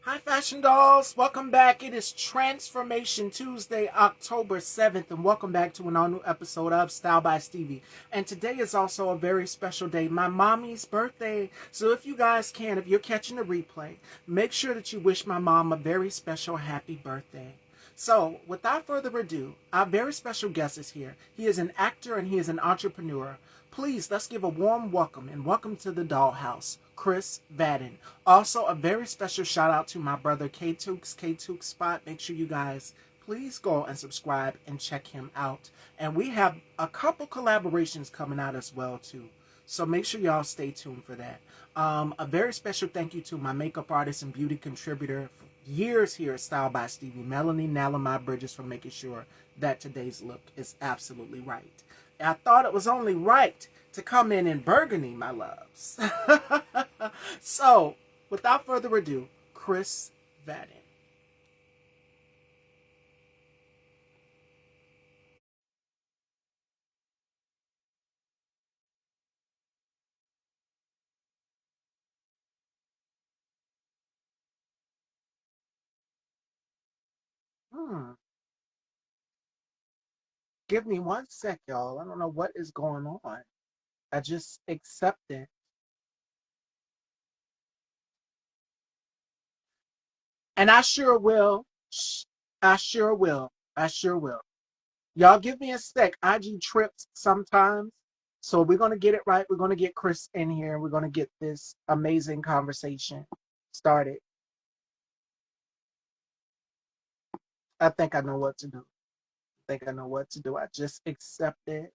Hi, Fashion Dolls. Welcome back. It is Transformation Tuesday, October 7th, and welcome back to an all new episode of Style by Stevie. And today is also a very special day, my mommy's birthday. So if you guys can, if you're catching the replay, make sure that you wish my mom a very special happy birthday. So, without further ado, our very special guest is here. He is an actor and he is an entrepreneur. Please, let's give a warm welcome and welcome to the dollhouse, Chris Vaden. Also, a very special shout out to my brother K-Tooks Spot. Make sure you guys please go and subscribe and check him out. And we have a couple collaborations coming out as well too. So make sure y'all stay tuned for that. A very special thank you to my makeup artist and beauty contributor for years here at Style by Stevie, Melanie Nalamai Bridges, for making sure that today's look is absolutely right. I thought it was only right to come in burgundy, my loves. So, without further ado, Chris Vaden. Hmm. Give me one sec, y'all. I don't know what is going on. I just accept it. And I sure will. I sure will. I sure will. Y'all give me a sec. IG trips sometimes. So we're going to get it right. We're going to get Chris in here. We're going to get this amazing conversation started. I think I know what to do. I think I know what to do. I just accept it.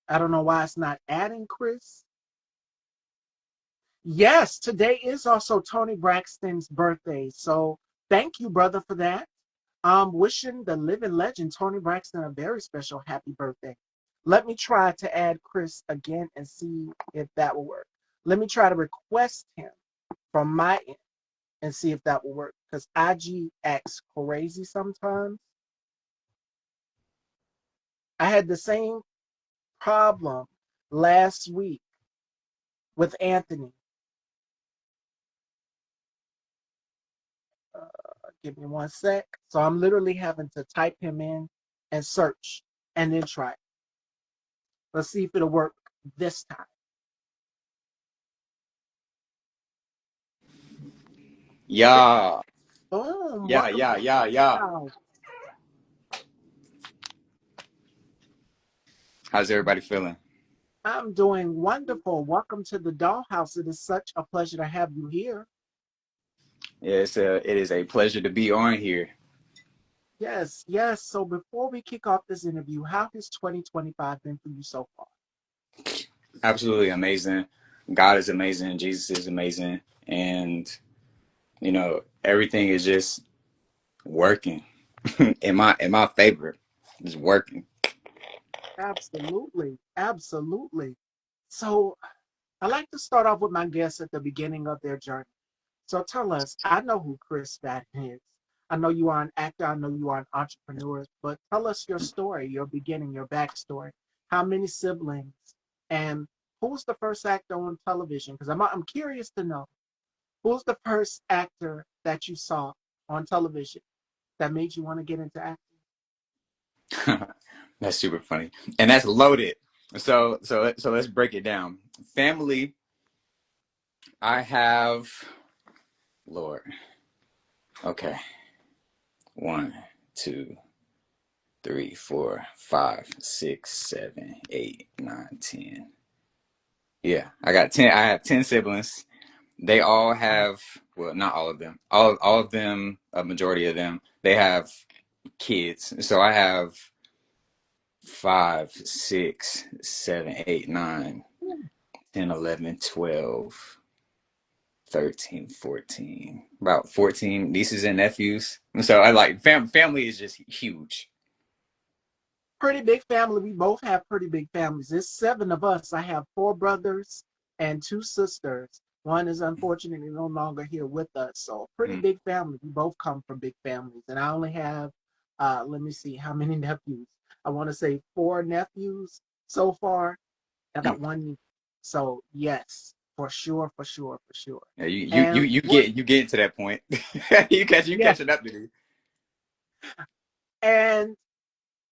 I don't know why it's not adding Chris. Yes, today is also Tony Braxton's birthday. So thank you, brother, for that. Wishing the living legend Tony Braxton a very special happy birthday. Let me try to add Chris again and see if that will work. Let me try to request him from my end and see if that will work. Because IG acts crazy sometimes. I had the same problem last week with Anthony. Give me one sec. So I'm literally having to type him in and search and then try. Let's see if it'll work this time. Yeah, Boom. yeah, Welcome yeah, to yeah, the yeah. house. How's everybody feeling? I'm doing wonderful. Welcome to the dollhouse. It is such a pleasure to have you here. Yeah, it is a pleasure to be on here. Yes, yes. So before we kick off this interview, how has 2025 been for you so far? Absolutely amazing. God is amazing. Jesus is amazing, and everything is just working in my favor. It's working. Absolutely. Absolutely. So I like to start off with my guests at the beginning of their journey. So tell us, I know who Chris Vaden is. I know you are an actor, I know you are an entrepreneur, but tell us your story, your beginning, your backstory. How many siblings? And who's the first actor on television? Because I'm curious to know who's the first actor that you saw on television that made you want to get into acting? That's super funny, and that's loaded. So let's break it down. Family, I have Lord. Okay, one, two, three, four, five, six, seven, eight, nine, 10. Yeah, I got 10. I have 10 siblings. They all have, well, not all of them. All of them, a majority of them, they have kids. So I have 5, 6, 7, 8, 9, 10, 11, 12, 13, 14. About 14 nieces and nephews. So I like family is just huge. Pretty big family. We both have pretty big families. There's seven of us. I have four brothers and two sisters. One is unfortunately no longer here with us. So pretty Mm. big family. We both come from big families. And I only have let me see how many nephews. I want to say four nephews so far. I got one niece. So yes. For sure, for sure, for sure. Yeah, you you And you what? get you get to that point. You Yeah, catching up to me. and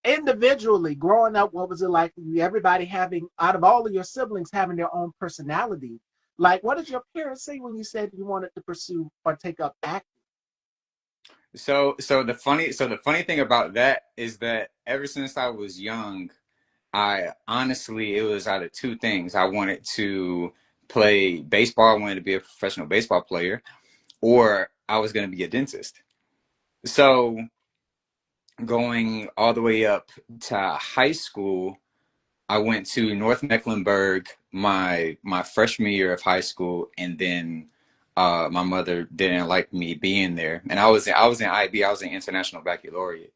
individually growing up, what was it like for you? Everybody having, out of all of your siblings, having their own personality. Like, what did your parents say when you said you wanted to pursue or take up acting? So the funny thing about that is that ever since I was young, I honestly, it was out of two things. I wanted to play baseball. I wanted to be a professional baseball player, or I was going to be a dentist. So going all the way up to high school, I went to North Mecklenburg my freshman year of high school, and then my mother didn't like me being there, and I was in IB, I was in International Baccalaureate,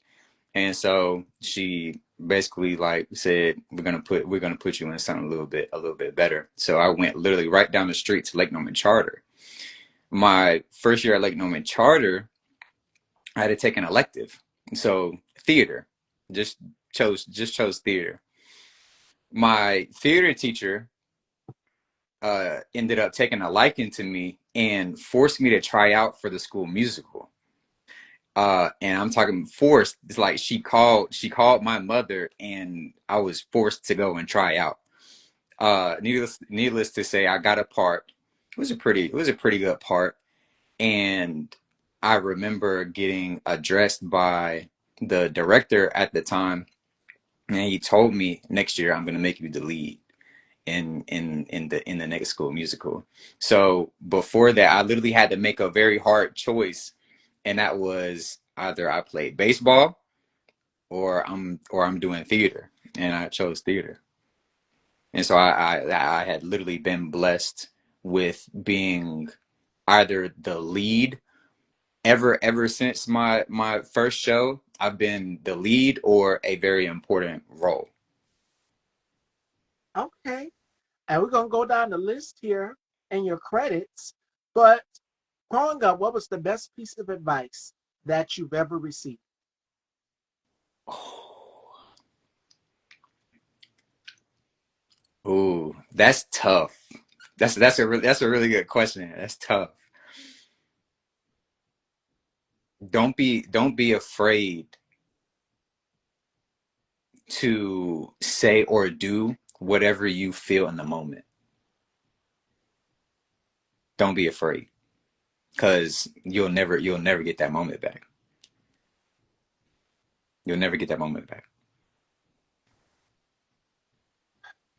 and so she basically like said we're gonna put you in something a little bit better. So I went literally right down the street to Lake Norman Charter. My first year at Lake Norman Charter, I had to take an elective, so theater, just chose theater. My theater teacher ended up taking a liking to me and forced me to try out for the school musical. And I'm talking forced. It's like she called my mother, and I was forced to go and try out. Needless to say, I got a part. It was a pretty good part, and I remember getting addressed by the director at the time, and he told me next year I'm going to make you the lead in the next school musical. So before that, I literally had to make a very hard choice, and that was either I played baseball or I'm doing theater, and I chose theater. And so I had literally been blessed with being either the lead ever since my first show. I've been the lead or a very important role. Okay. And we're going to go down the list here in your credits. But growing up, what was the best piece of advice that you've ever received? Ooh, that's tough. That's a really good question. That's tough. Don't be afraid to say or do whatever you feel in the moment. Don't be afraid, because you'll never get that moment back. You'll never get that moment back.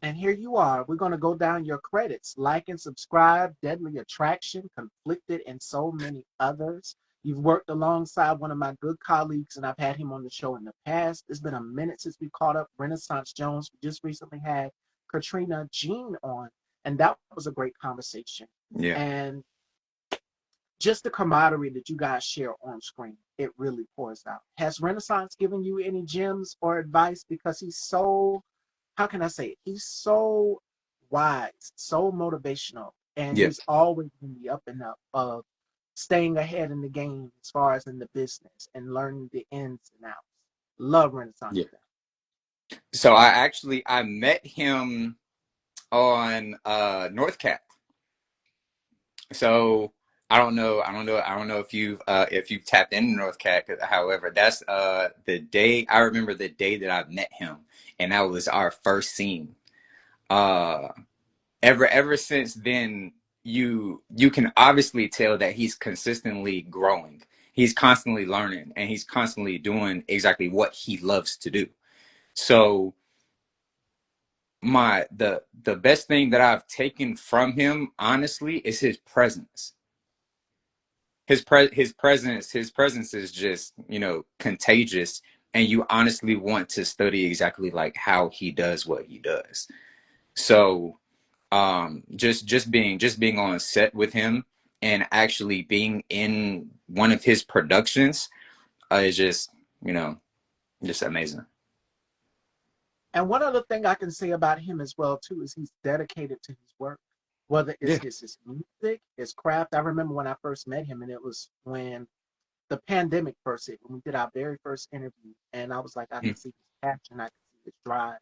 And here you are. We're going to go down your credits. Like and subscribe, Deadly Attraction, Conflicted, and so many others. You've worked alongside one of my good colleagues, and I've had him on the show in the past. It's been a minute since we caught up. Renaissance Jones, we just recently had Katrina Jean on, and that was a great conversation. Yeah. And just the camaraderie that you guys share on screen, it really pours out. Has Renaissance given you any gems or advice? Because he's so, how can I say it? He's so wise, so motivational, and Yeah. he's always in the up and up of staying ahead in the game as far as in the business and learning the ins and outs. Love Renaissance Yeah. for that. So I met him on North Cap. So I don't know if you've tapped into North Cat. However, that's the day I remember the day that I met him, and that was our first scene. Uh, ever since then, you can obviously tell that he's consistently growing. He's constantly learning, and he's constantly doing exactly what he loves to do. So the best thing that I've taken from him, honestly, is his presence. His presence is just contagious, and you honestly want to study exactly like how he does what he does. So just being on set with him and actually being in one of his productions is you know just amazing. And one other thing I can say about him as well too is he's dedicated to his work, whether it's Yeah. his music, his craft. I remember when I first met him, and it was when the pandemic first hit, when we did our very first interview, and I was like, I Mm. can see his passion, I can see his drive,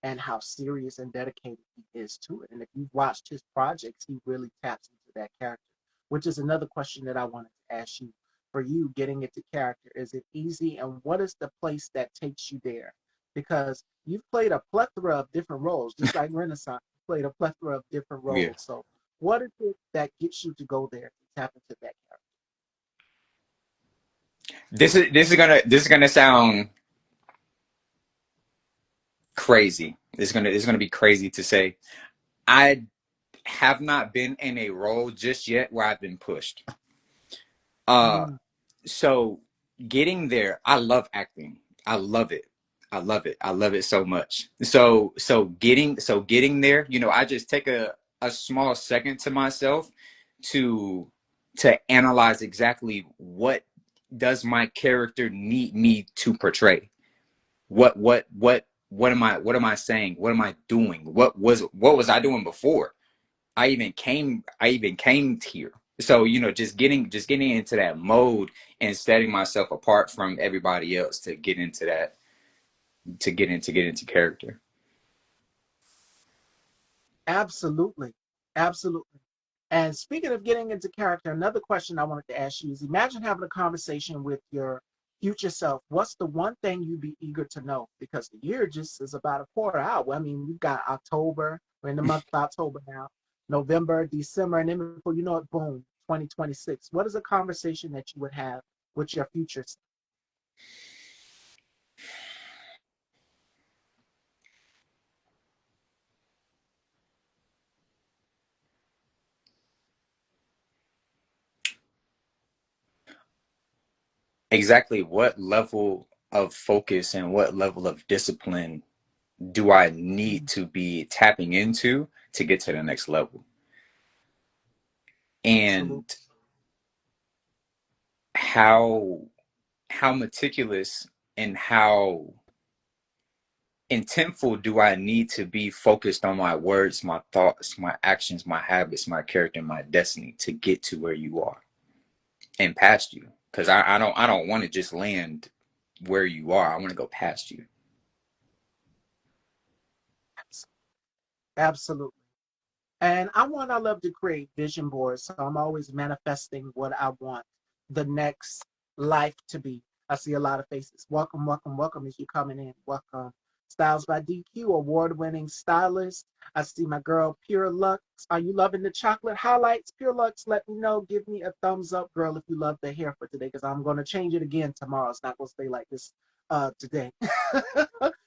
and how serious and dedicated he is to it. And if you've watched his projects, he really taps into that character, which is another question that I wanted to ask you. For you, getting into character, is it easy? And what is the place that takes you there? Because you've played a plethora of different roles, just like Renaissance, you played a plethora of different Yeah. roles. So, what is it that gets you to go there to tap into that character? This is gonna sound crazy. It's gonna be crazy to say. I have not been in a role just yet where I've been pushed. Uh, Mm, so getting there, I love acting. I love it. I love it. I love it so much. So getting there, I just take a small second to myself to analyze exactly what does my character need me to portray. What am I saying? What am I doing? What was I doing before I even came here? So, just getting into that mode and setting myself apart from everybody else to get into that, to get into character. absolutely. Absolutely. And speaking of getting into character, another question I wanted to ask you is imagine having a conversation with your future self. What's the one thing you'd be eager to know? Because the year just is about a quarter out. I mean, we've got October, we're in the month of October now, November, December, and then before you know it, boom, 2026. What is a conversation that you would have with your future self? Exactly what level of focus and what level of discipline do I need Mm, to be tapping into to get to the next level? absolutely. And how meticulous and how intentful do I need to be focused on my words, my thoughts, my actions, my habits, my character, my destiny to get to where you are and past you? Because I don't want to just land where you are. I want to go past you. Absolutely. And I love to create vision boards. So I'm always manifesting what I want the next life to be. I see a lot of faces. Welcome, welcome, welcome as you coming in. Welcome. Styles by DQ, award winning stylist. I see my girl Pure Lux. Are you loving the chocolate highlights? Pure Lux, let me know. Give me a thumbs up, girl, if you love the hair for today, because I'm going to change it again tomorrow. It's not going to stay like this today.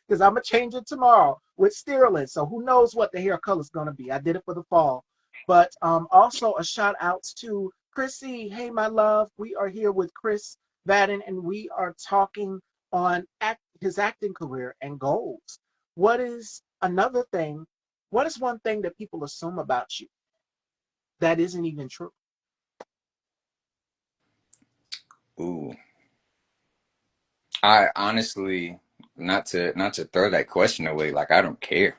Because I'm gonna change it tomorrow with Sterling. So who knows what the hair color is gonna be? I did it for the fall. But also a shout outs to Chrissy. Hey, my love, we are here with Chris Vaden, and we are talking on his acting career and goals. What is another thing? What is one thing that people assume about you that isn't even true? Ooh, I honestly, not to throw that question away. Like I don't care,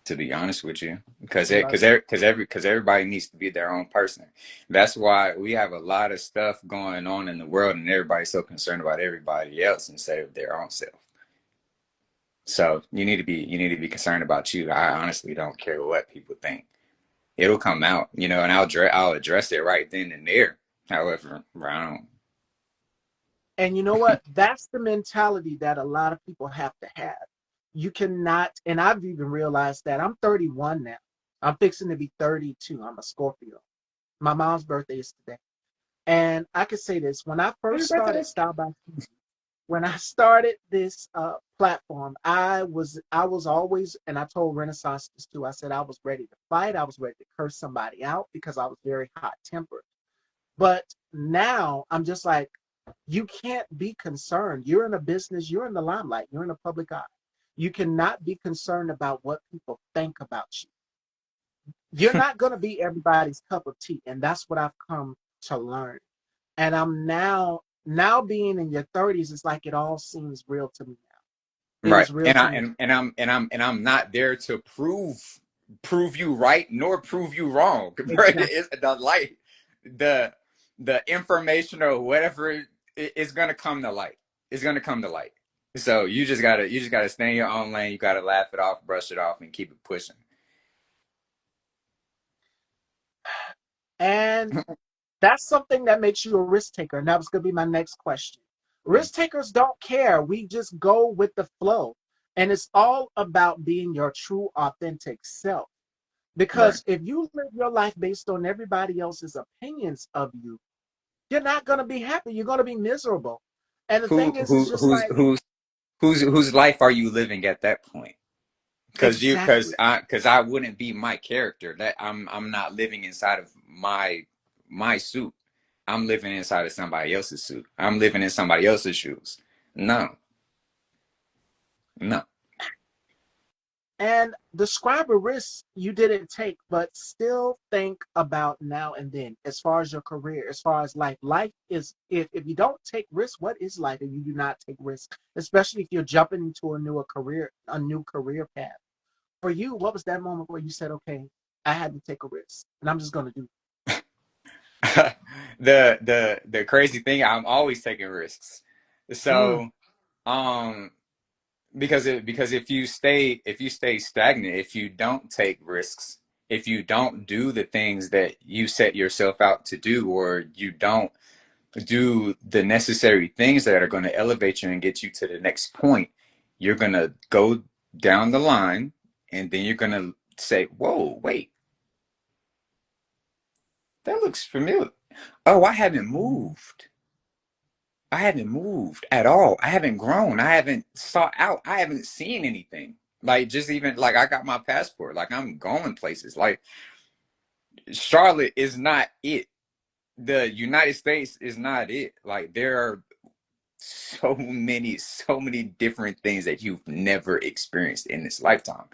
to be honest with you, because I love everybody needs to be their own person. That's why we have a lot of stuff going on in the world, and everybody's so concerned about everybody else instead of their own self. So you need to be concerned about you. I honestly don't care what people think. It'll come out, and I'll address it right then and there. However, I don't. And you know what? That's the mentality that a lot of people have to have. You cannot, and I've even realized that I'm 31 now. I'm fixing to be 32. I'm a Scorpio. My mom's birthday is today. And I could say this when I Happy first birthday. started Style by Stevie, when I started this platform, I was always, and I told Renaissance this too. I said I was ready to fight. I was ready to curse somebody out because I was very hot tempered. But now I'm just like, you can't be concerned. You're in a business, you're in the limelight, you're in the public eye. You cannot be concerned about what people think about you. You're not going to be everybody's cup of tea. And that's what I've come to learn. And I'm now being in your 30s, it's like it all seems real to me now. It Right. is real And to I me. and I'm not there to prove you right nor prove you wrong. Right? Exactly. It's the light, the the information or whatever is gonna come to light. It's gonna come to light. So you just gotta stay in your own lane. You gotta laugh it off, brush it off, and keep it pushing. And that's something that makes you a risk taker. And that was going to be my next question. Risk takers don't care. We just go with the flow. And it's all about being your true, authentic self. Right. Because if you live your life based on everybody else's opinions of you, you're not going to be happy. You're going to be miserable. And the Who thing is, it's who just who's like, who's whose life are you living at that point? Because you exactly. because I wouldn't be my character. That I'm not living inside of my suit. I'm living inside of somebody else's suit. I'm living in somebody else's shoes. No, no. And describe a risk you didn't take, but still think about now and then as far as your career, as far as life. Life is, if you don't take risks, what is life if you do not take risks? Especially if you're jumping into a new career path. For you, what was that moment where you said, okay, I had to take a risk and I'm just going to do The crazy thing, I'm always taking risks. it? So um because if you stay stagnant, if you don't take risks, if you don't do the things that you set yourself out to do, or you don't do the necessary things that are going to elevate you and get you to the next point, you're going to go down the line, and then you're going to say, whoa, wait, that looks familiar. Oh, I haven't moved. I haven't moved at all. I haven't grown. I haven't sought out. I haven't seen anything. Like, just even like I got my passport. Like, I'm going places. Like, Charlotte is not it. The United States is not it. Like, there are so many different things that you've never experienced in this lifetime.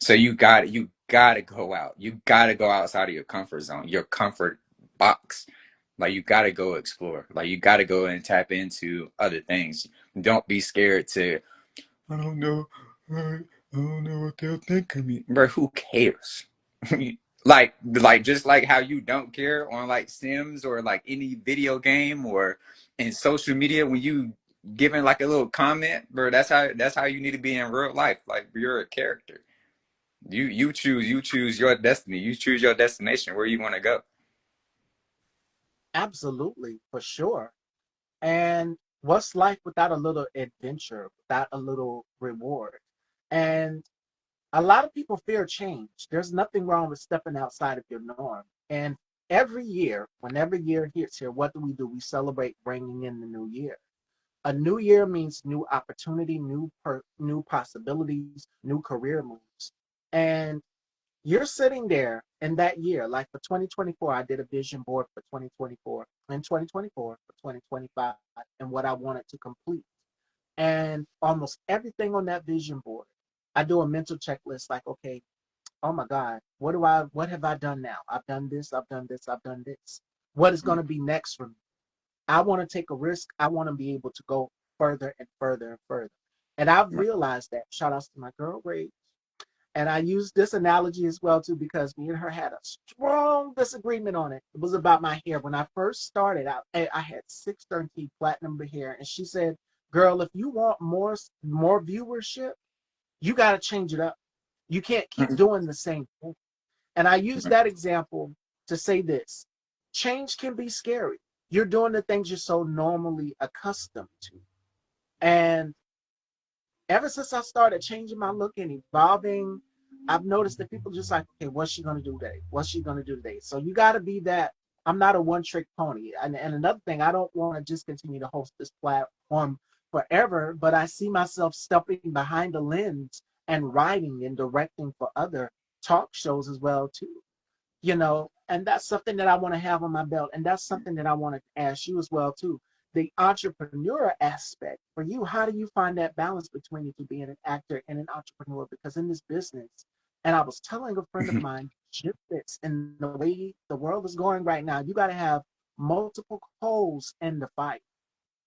So you gotta go out. You gotta go outside of your comfort zone, your comfort box. Like, you gotta go explore. Like, you gotta go and tap into other things. Don't be scared to, I don't know, I don't know what they'll think of me. Bro, who cares? Like just like how you don't care on like Sims or like any video game or in social media when you giving like a little comment, bro. That's how you need to be in real life. Like, you're a character. You choose your destiny. You choose your destination where you want to go. Absolutely, for sure. And what's life without a little adventure, without a little reward? And a lot of people fear change. There's nothing wrong with stepping outside of your norm. And every year, whenever year hits here, what do? We celebrate bringing in the new year. A new year means new opportunity, new possibilities, new career moves. And you're sitting there in that year, like for 2024, I did a vision board for 2024 and 2024 for 2025 and what I wanted to complete. And almost everything on that vision board, I do a mental checklist like, okay, oh my God, what have I done now? I've done this, I've done this, I've done this. What is going to be next for me? I want to take a risk. I want to be able to go further and further and further. And I've realized that. Shout outs to my girl Ray. And I use this analogy as well too because me and her had a strong disagreement on it. It was about my hair. When I first started out, I had 613 platinum hair, and she said, "Girl, if you want more viewership, you got to change it up. You can't keep doing the same thing." And I use that example to say this: change can be scary. You're doing the things you're so normally accustomed to, and ever since I started changing my look and evolving, I've noticed that people just like, okay, what's she gonna do today? What's she gonna do today? So you gotta be that. I'm not a one trick pony. And another thing, I don't want to just continue to host this platform forever, but I see myself stepping behind the lens and writing and directing for other talk shows as well too. And that's something that I want to have on my belt. And that's something that I want to ask you as well too. The entrepreneur aspect for you, how do you find that balance between you being an actor and an entrepreneur? Because in this business, and I was telling a friend of mine, shifts in the way the world is going right now, you got to have multiple holes in the fight.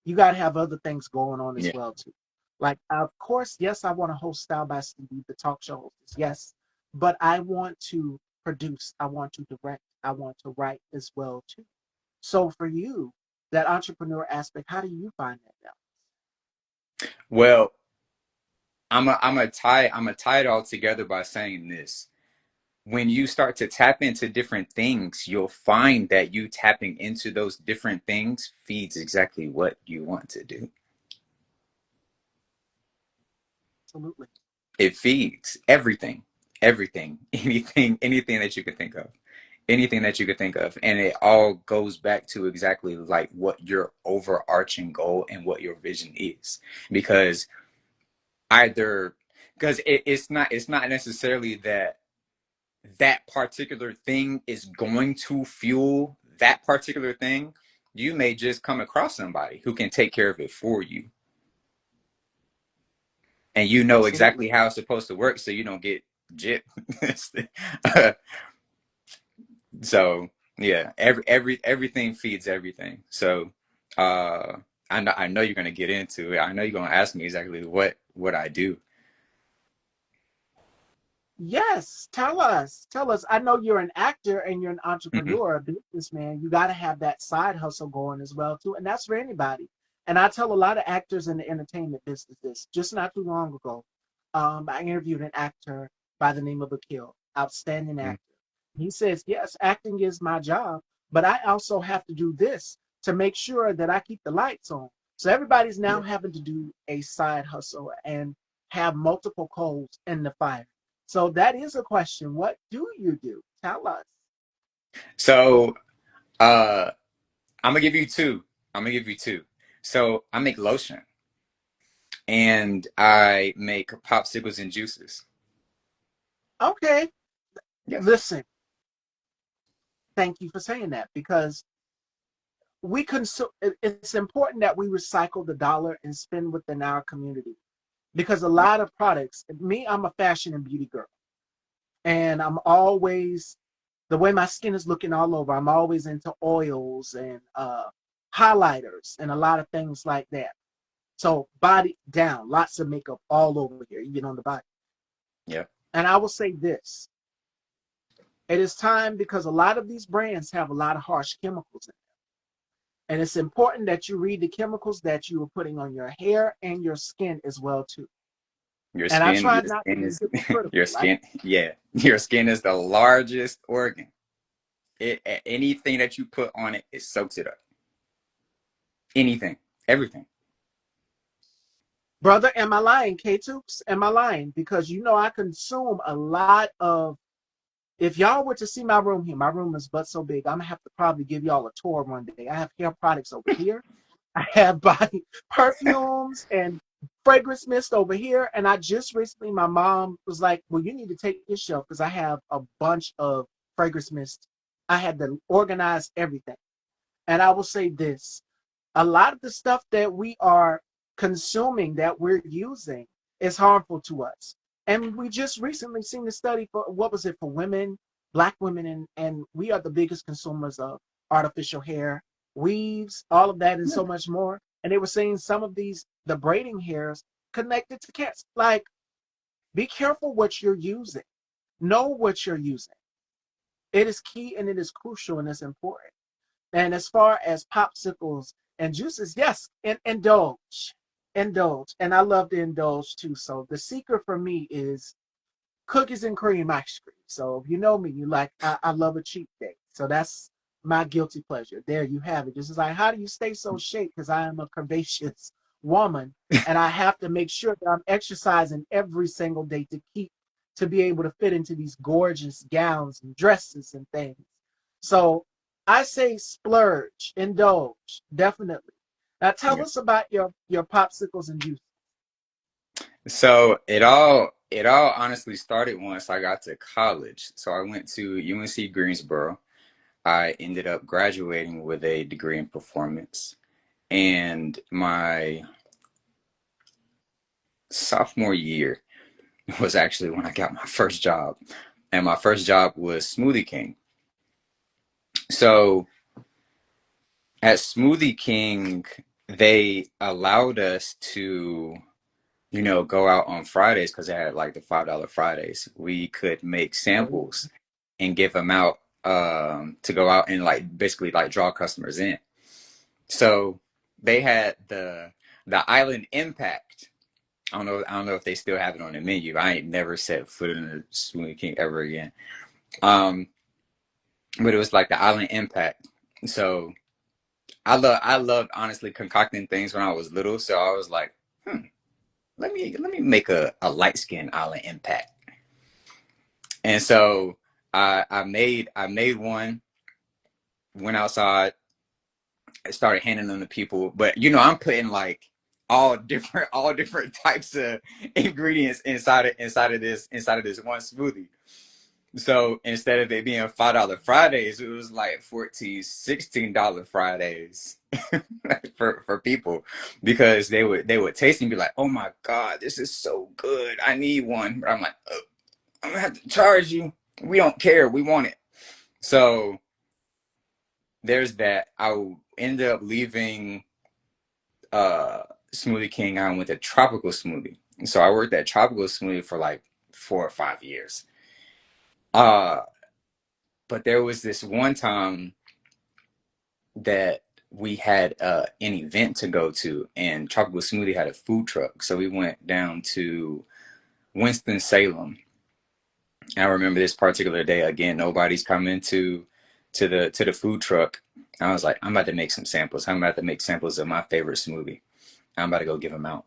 You got to have other things going on as Yeah. well too. Like, of course, yes, I want to host Style by Stevie, the talk show host, yes, but I want to produce, I want to direct, I want to write as well too. So for you, that entrepreneur aspect, how do you find that Well, I'm a tie it all together by saying this. When you start to tap into different things, you'll find that you tapping into those different things feeds exactly what you want to do. Absolutely. It feeds everything, everything, anything that you could think of, anything that you could think of. And it all goes back to exactly like what your overarching goal and what your vision is. Because either, because it's not necessarily that that particular thing is going to fuel that particular thing. You may just come across somebody who can take care of it for you, and you know Absolutely. exactly how it's supposed to work, so you don't get jip. So yeah, everything feeds everything. So uh, I know you're gonna get into it. I know you're gonna ask me exactly what I do. Yes, tell us. Tell us. I know you're an actor and you're an Mhm. entrepreneur, a businessman. You got to have that side hustle going as well too, and that's for anybody. And I tell a lot of actors in the entertainment business this. Just not too long ago, I interviewed an actor by the name of Akil, outstanding Mhm. actor. He says, "Yes, acting is my job, but I also have to do this to make sure that I keep the lights on." So everybody's now Yeah. having to do a side hustle and have multiple coals in the fire. So that is a question. What do you do? Tell us. So uh, I'm gonna give you two. I'm gonna give you two. So I make lotion and I make popsicles and juices. Okay, Yeah. listen. Thank you for saying that because we consume. It's important that we recycle the dollar and spend within our community because a lot of products. Me, I'm a fashion and beauty girl, and I'm always the way my skin is looking all over. I'm always into oils and highlighters and a lot of things like that. So body down, lots of makeup all over here, even on the body. Yeah. And I will say this: it is time because a lot of these brands have a lot of harsh chemicals in them. And it's important that you read the chemicals that you are putting on your hair and your skin as well too. Your And I skin, try your not to skin be is your hypocritical. skin. Yeah, your skin is the largest organ. Anything that you put on it, it soaks it up. Anything, everything. Brother, am I lying? K-Tubes, am I lying? Because you know I consume a lot of. If y'all were to see my room here, my room is but so big. I'm gonna have to probably give y'all a tour one day. I have hair products over here. I have body perfumes and fragrance mist over here. And I just recently, my mom was like, "Well, you need to take this shelf because I have a bunch of fragrance mist." I had to organize everything. And I will say this: a lot of the stuff that we are consuming, that we're using, is harmful to us. And we just recently seen the study for what was it for women, black women, and we are the biggest consumers of artificial hair, weaves, all of that, and Yeah. so much more. And they were saying some of these, the braiding hairs, connected to cancer. Like, be careful what you're using. Know what you're using. It is key and it is crucial and it's important. And as far as popsicles and juices, yes, indulge, indulge. And I love to indulge too. So the secret for me is cookies and cream ice cream. So if you know me, you like I love a cheat day. So that's my guilty pleasure. There you have it. Just like how do you stay so shaped? Because I am a curvaceous woman and I have to make sure that I'm exercising every single day to be able to fit into these gorgeous gowns and dresses and things. So I say splurge, indulge, definitely. Now tell Yeah. us about your popsicles and juice. So it all honestly started once I got to college. So I went to UNC Greensboro. I ended up graduating with a degree in performance, and my sophomore year was actually when I got my first job, and my first job was Smoothie King. So at Smoothie King, they allowed us to, go out on Fridays because they had like the $5 Fridays. We could make samples and give them out to go out and like basically like draw customers in. So they had the Island Impact. I don't know if they still have it on the menu. I ain't never set foot in a Smoothie King ever again. Um, but it was like the Island Impact. So I loved honestly concocting things when I was little. So I was like, let me make a light skin Island Impact. And so I made one, went outside, I started handing them to people. But you know, I'm putting like all different types of ingredients inside of this one smoothie. So instead of it being $5 Fridays, it was like 14, $16 Fridays for people because they would taste and be like, oh my God, this is so good. I need one. But I'm like, I'm gonna have to charge you. We don't care. We want it. So there's that. I ended up leaving uh Smoothie King. I went to Tropical Smoothie. So I worked at Tropical Smoothie for like 4 or 5 years. Uh but there was this one time that we had an event to go to, and Tropical Smoothie had a food truck. So we went down to Winston-Salem. And I remember this particular day. Again, nobody's coming to the food truck. I was like, I'm about to make some samples. I'm about to make samples of my favorite smoothie. I'm about to go give them out.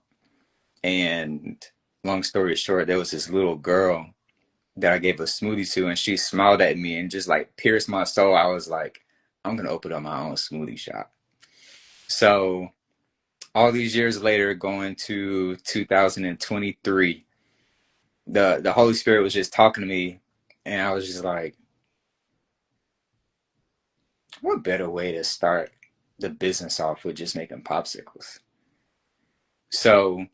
And long story short, there was this little girl that I gave a smoothie to, and she smiled at me and just like pierced my soul. I was like, I'm gonna open up my own smoothie shop. So all these years later, going to 2023, the Holy Spirit was just talking to me, and I was just like, what better way to start the business off with just making popsicles? So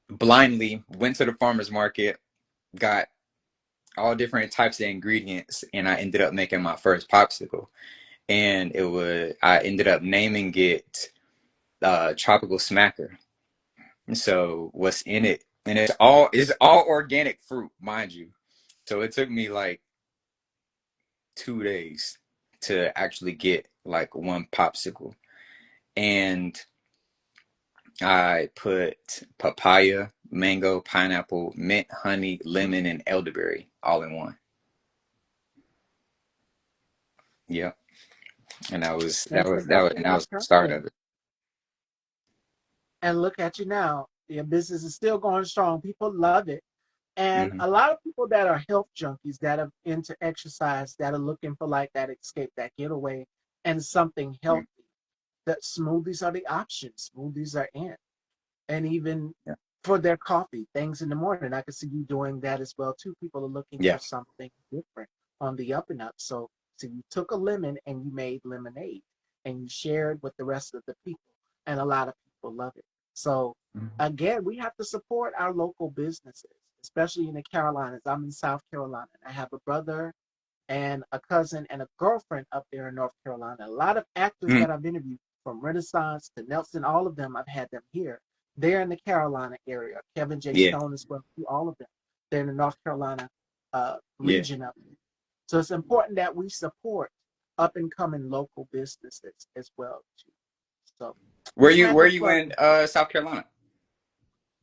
blindly went to the farmer's market, got all different types of ingredients, and I ended up making my first popsicle. And I ended up naming it Tropical Smacker. So what's in it? And it's all organic fruit, mind you. So it took me like 2 days to actually get like one popsicle. And I put papaya, mango, pineapple, mint, honey, lemon, and elderberry all in one. Yep. And And see, that's what that I was the turned start in. of it. And look at you now. Your business is still going strong. People love it. And Hmm. a lot of people that are health junkies that are into exercise, that are looking for like that escape, that getaway, and something healthy, that smoothies are the option. Smoothies are in. And even Yeah. for their coffee, things in the morning. I can see you doing that as well too. People are looking for Yeah. something different on the up and up. So you took a lemon and you made lemonade and you shared with the rest of the people, and a lot of people love it. So Mhm. again, we have to support our local businesses, especially in the Carolinas. I'm in South Carolina. I have a brother and a cousin and a girlfriend up there in North Carolina. A lot of actors Mhm. that I've interviewed, from Renaissance to Nelson, all of them, I've had them here. They're in the Carolina area. Kevin J. Yeah. Stone as well, all of them. They're in the North Carolina Yeah. region up there. So it's important that we support up and coming local businesses as well too. So just had Where to you plug. in South Carolina?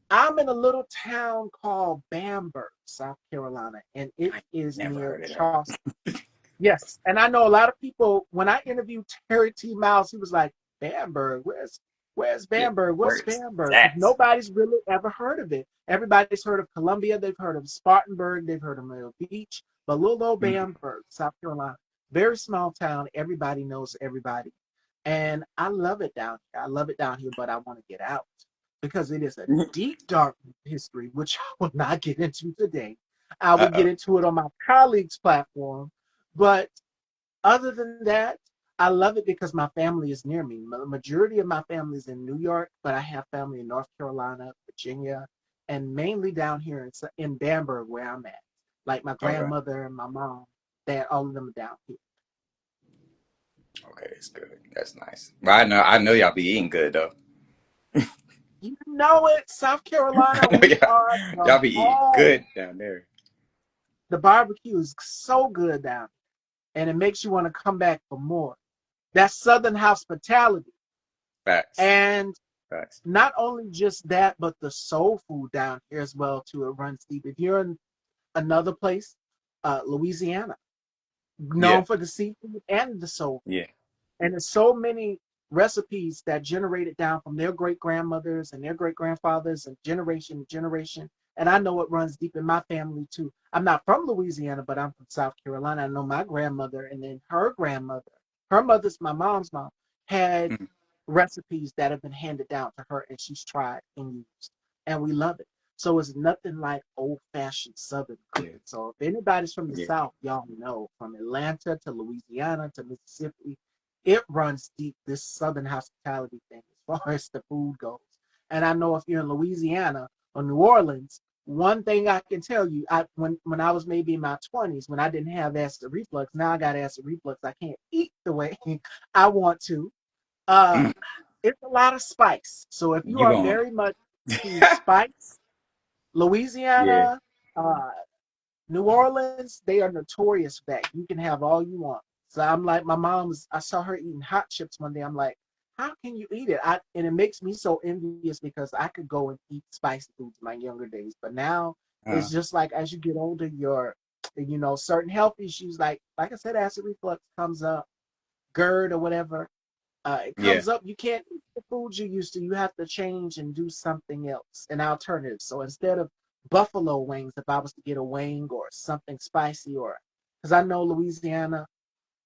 I'm in a little town called Bamberg, South Carolina, and it I is never near heard of that. Charleston. Yes, and I know a lot of people. When I interviewed Terry T. Miles, he was like, "Bamberg, where's Yeah. Bamberg? Where What's is Bamberg?" that? Nobody's really ever heard of it. Everybody's heard of Columbia, they've heard of Spartanburg, they've heard of Myrtle Beach, but little old Mhm. Bamberg, South Carolina, very small town. Everybody knows everybody, and I love it down here. I love it down here, but I want to get out because it is a deep, dark history, which I will not get into today. I will Uh-oh. get into it on my colleague's platform, but other than that, I love it because my family is near me. The majority of my family is in New York, but I have family in North Carolina, Virginia, and mainly down here in Bamberg where I'm at. Like my Okay. grandmother and my mom, all of them are down here. Okay, it's good. That's nice. But I know y'all be eating good though. You know it, South Carolina, I know we are the y'all be eating home. good down there. The barbecue is so good down here, and it makes you want to come back for more. That's Southern hospitality. Facts. And Facts. not only just that, but the soul food down here as well too. It runs deep. If you're in another place, Louisiana, Yeah. known for the seafood and the soul. Yeah. And there's so many recipes that generated down from their great grandmothers and their great grandfathers and generation to generation. And I know it runs deep in my family too. I'm not from Louisiana, but I'm from South Carolina. I know my grandmother and then her grandmother, her mother's my mom's mom, had Mhm. recipes that have been handed down to her and she's tried and used. And we love it. So it's nothing like old fashioned Southern Yeah. cooking. So if anybody's from the Yeah. South, y'all know from Atlanta to Louisiana to Mississippi, it runs deep, this Southern hospitality thing as far as the food goes. And I know if you're in Louisiana or New Orleans, one thing I can tell you, when I was maybe in my 20s, when I didn't have acid reflux, now I got acid reflux. I can't eat the way I want to. Uh, Mm. it's a lot of spice. So if you You are going? very much to spice, Yeah. Louisiana, New Orleans, they are notorious for that. You can have all you want. So I'm like, my mom's, I saw her eating hot chips one day. I'm like, how can you eat it? And it makes me so envious because I could go and eat spicy foods in my younger days. But now Uh, it's just like as you get older, certain health issues, like I said, acid reflux comes up, GERD or whatever, it yeah. comes up. You can't eat the food you used to. You have to change and do something else, an alternative. So instead of buffalo wings, if I was to get a wing or something spicy, or because I know Louisiana,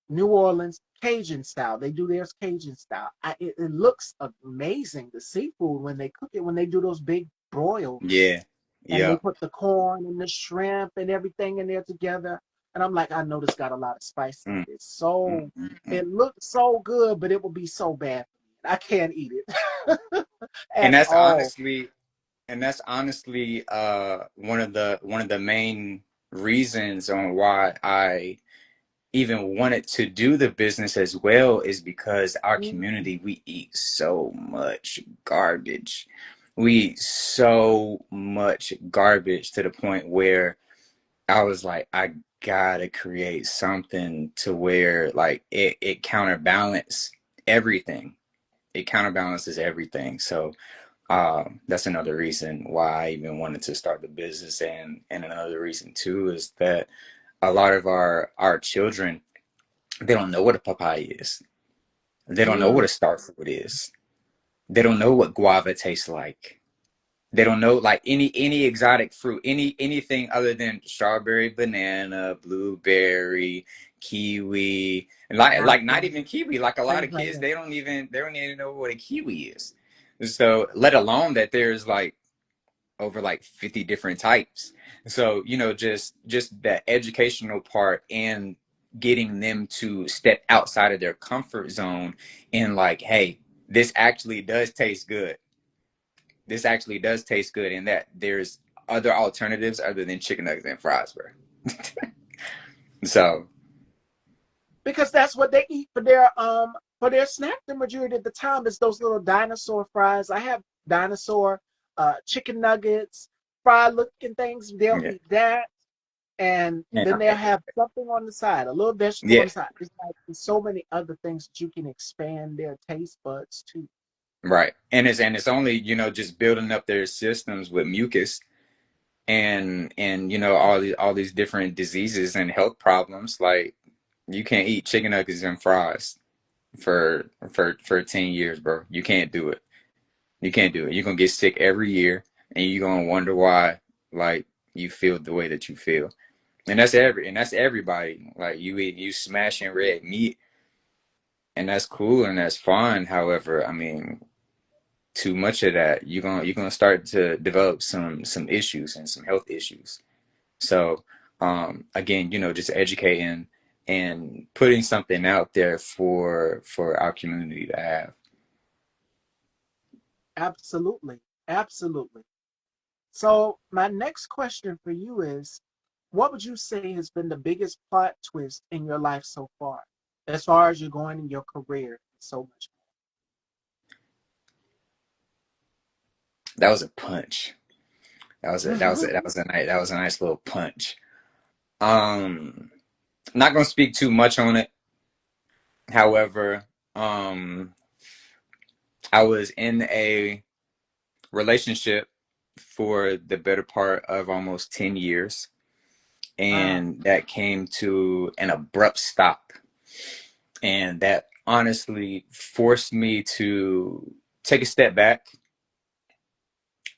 New Orleans, Cajun style, they do theirs Cajun style. It looks amazing. The seafood when they cook it, when they do those big broils, Yeah. and they Yeah. put the corn and the shrimp and everything in there together. And I'm like, I know this got a lot of spice in Mm, it. It's mm, so, mm, mm. it looks so good, but it will be so bad for me. I can't eat it And at that's all. honestly, one of the main reasons on why I even wanted to do the business as well is because our Mm. community, we eat so much garbage. We eat so much garbage to the point where I was like, I gotta create something to where like it counterbalance everything. It counterbalances everything. So that's another reason why I even wanted to start the business, and another reason too is that a lot of our children, they don't know what a papaya is. They don't know what Mm. a star fruit is. They don't know what guava tastes like. They don't know like any exotic fruit, anything other than strawberry, banana, blueberry, kiwi, and like not Apple, even kiwi. Like a lot things of like kids, that. they don't even know what a kiwi is. So let alone that there's like over like 50 different types. So, just that educational part and getting them to step outside of their comfort zone and like, hey, this actually does taste good. This actually does taste good, and that there's other alternatives other than chicken nuggets and fries, bro. So, Because that's what they eat for their snack. The majority of the time is those little dinosaur fries. I have dinosaur chicken nuggets, fried looking things. They'll yeah. eat that, and And, then they'll have something on the side, a little vegetable on yeah, the side. It's like there's so many other things that you can expand their taste buds to. right. And it's only, just building up their systems with mucus and all these different diseases and health problems. Like, you can't eat chicken nuggets and fries for 10 years, bro. You can't do it. You can't do it. You're gonna get sick every year, and you're gonna wonder why, like, you feel the way that you feel. And that's everybody. Like, you smashing red meat, and that's cool and that's fine. However, I mean, too much of that, you're gonna start to develop some issues and some health issues. So, again, just educating and putting something out there for our community to have. Absolutely, absolutely. So my next question for you is, what would you say has been the biggest plot twist in your life so far as you're going in your career, so much? That was a punch. That was a that was a, that Mhm. was a nice that was a nice little punch. Um, not gonna speak too much on it. However, um, I was in a relationship for the better part of almost 10 years, Wow. and that came to an abrupt stop. And that honestly forced me to take a step back,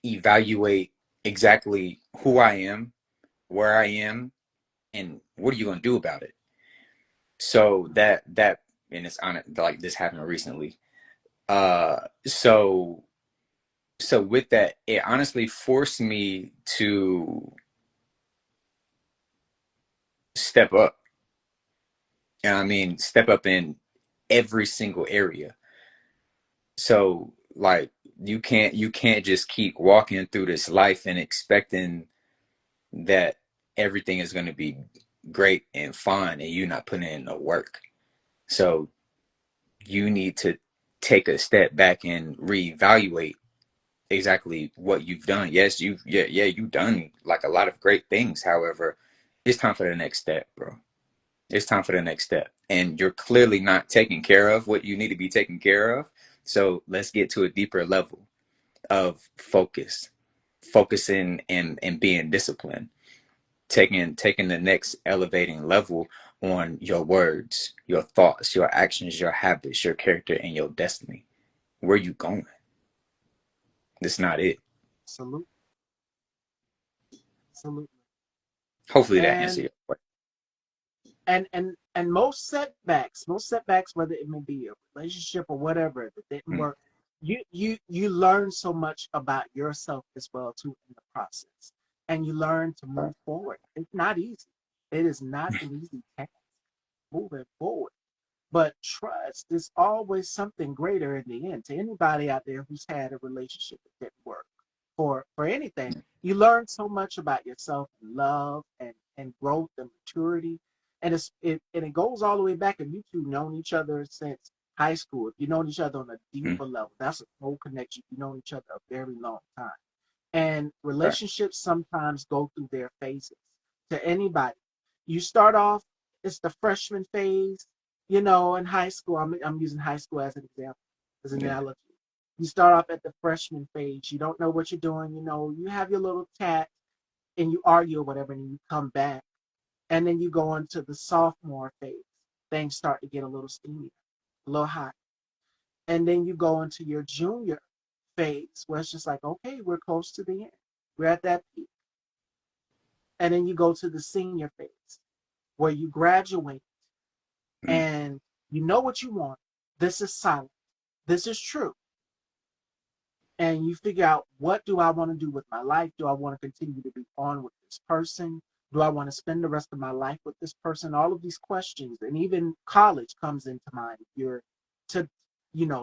evaluate exactly who I am, where I am, and what are you going to do about it. So that and it's on it, like this happened recently. So with that, it honestly forced me to step up. And I mean, step up in every single area. So like you can't just keep walking through this life and expecting that everything is going to be great and fine and you're not putting in the work. So you need to take a step back and reevaluate exactly what you've done. Yes, you've done like a lot of great things. However, it's time for the next step, bro. It's time for the next step. And you're clearly not taking care of what you need to be taken care of. So let's get to a deeper level of focusing and being disciplined, taking the next elevating level on your words, your thoughts, your actions, your habits, your character, and your destiny. Where you going? That's not it. Salute. Salute. Hopefully that answers And your question. and most setbacks, whether it may be a relationship or whatever that didn't Mm, work, you learn so much about yourself as well too in the process, and you learn to move forward. It's not easy. It is not an easy task moving forward. But trust is always something greater in the end. To anybody out there who's had a relationship that didn't work, for anything, you learn so much about yourself and love and growth and maturity. And it goes all the way back. If you two known each other since high school, if you known each other on a mm, deeper level, that's a whole connection. You known each other a very long time. And right. relationships sometimes go through their phases. To anybody, you start off, it's the freshman phase, in high school. I'm using high school as an example, as an Yeah. analogy. You start off at the freshman phase. You don't know what you're doing. You have your little tat and you argue or whatever, and you come back. And then you go into the sophomore phase. Things start to get a little steamy, a little hot. And then you go into your junior phase where it's just like, okay, we're close to the end. We're at that peak. And then you go to the senior phase where you graduate Mm, and you know what you want. This is solid. This is true. And you figure out, what do I want to do with my life? Do I want to continue to be on with this person? Do I want to spend the rest of my life with this person? All of these questions, and even college comes into mind. If you're to,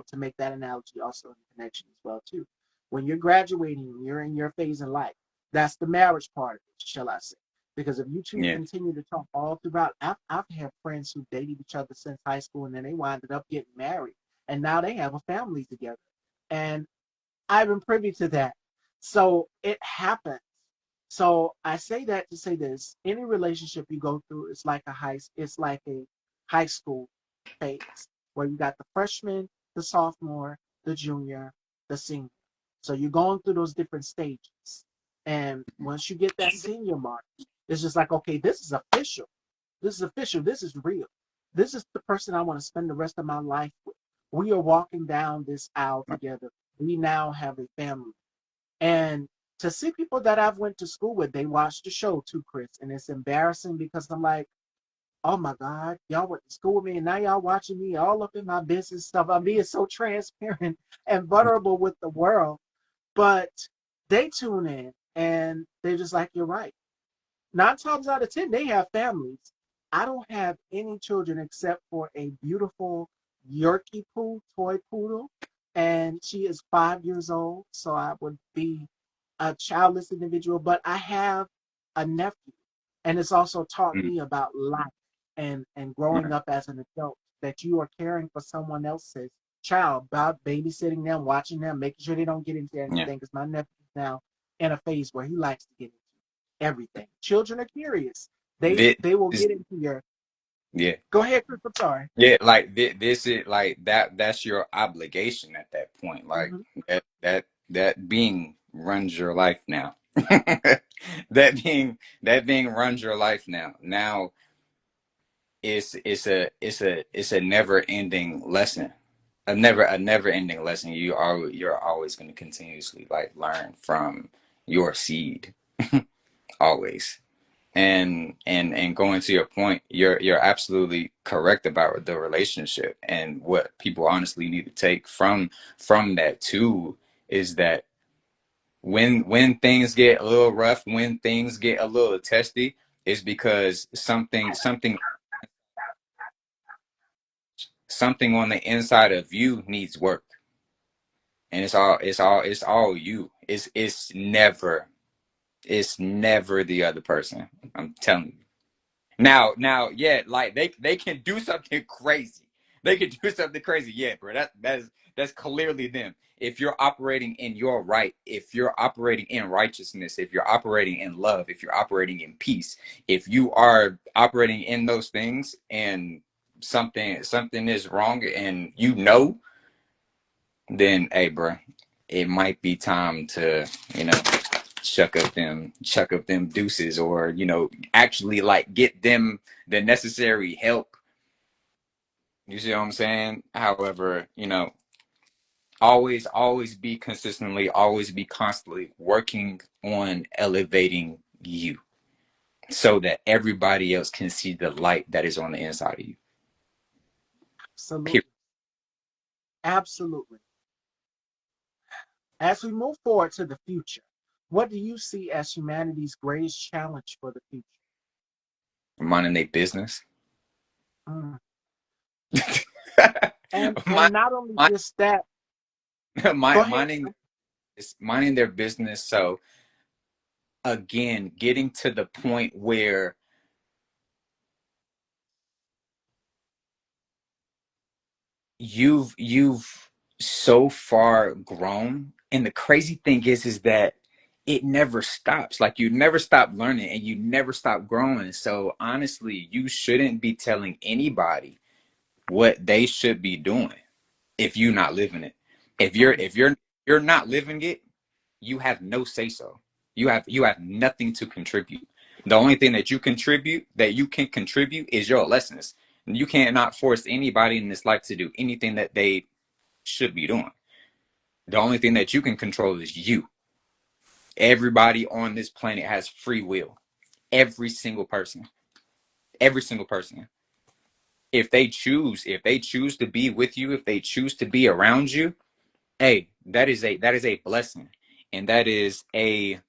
to make that analogy also in connection as well too. When you're graduating, you're in your phase in life. That's the marriage part of it, shall I say? Because if you two yeah. continue to talk all throughout, I've had friends who dated each other since high school, and then they winded up getting married, and now they have a family together. And I've been privy to that. So it happens. So I say that to say this: any relationship you go through is like it's like a high school phase where you got the freshman, the sophomore, the junior, the senior. So you're going through those different stages. And once you get that senior mark, it's just like, okay, this is official. This is official. This is real. This is the person I want to spend the rest of my life with. We are walking down this aisle together. We now have a family. And to see people that I've went to school with, they watch the show too, Chris. And it's embarrassing because I'm like, oh my God, y'all went to school with me and now y'all watching me all up in my business stuff. I'm being so transparent and vulnerable with the world. But they tune in and they're just like, you're right. 9 times out of 10, they have families. I don't have any children except for a beautiful Yorkie poo toy poodle, and she is 5 years old. So I would be a childless individual, but I have a nephew, and it's also taught Mm, me about life and growing right. up as an adult. That you are caring for someone else's child, about babysitting them, watching them, making sure they don't get into Yeah. anything. Because my nephew is now in a phase where he likes to get into everything. Children are curious. They This, they will this, get into your. yeah. Go ahead, Chris. I'm sorry. Yeah, like this is like that. That's your obligation at that point. Like Mm-hmm. that being runs your life now. That being runs your life now. Now it's a never ending lesson. A never ending lesson. You're always going to continuously like learn from your seed always. And going to your point, you're absolutely correct about the relationship, and what people honestly need to take from that too is that when things get a little rough, when things get a little testy, is because something on the inside of you needs work. And it's all you. It's never the other person. I'm telling you. Now, yeah, like they can do something crazy. They can do something crazy, yeah, bro. That's clearly them. If you're operating in your right, if you're operating in righteousness, if you're operating in love, if you're operating in peace, if you are operating in those things, and something is wrong, and then hey, bro, it might be time to you know chuck up them deuces, or actually like get them the necessary help. You see what I'm saying? However, always be consistently, always be constantly working on elevating you, so that everybody else can see the light that is on the inside of you. Period. Absolutely. Absolutely. As we move forward to the future, what do you see as humanity's greatest challenge for the future? Minding their business. Mm. And mind, and not only mind, just that, go ahead. minding their business. So again, getting to the point where you've so far grown, and the crazy thing is that it never stops. Like, you never stop learning, and you never stop growing. So honestly, you shouldn't be telling anybody what they should be doing if you're not living it. If you're not living it, you have no say so. You have nothing to contribute. The only thing that you can contribute is your lessons. You cannot force anybody in this life to do anything that they should be doing. The only thing that you can control is you. Everybody on this planet has free will. Every single person. Every single person. If they choose to be with you, if they choose to be around you, hey, that is a blessing. And that is a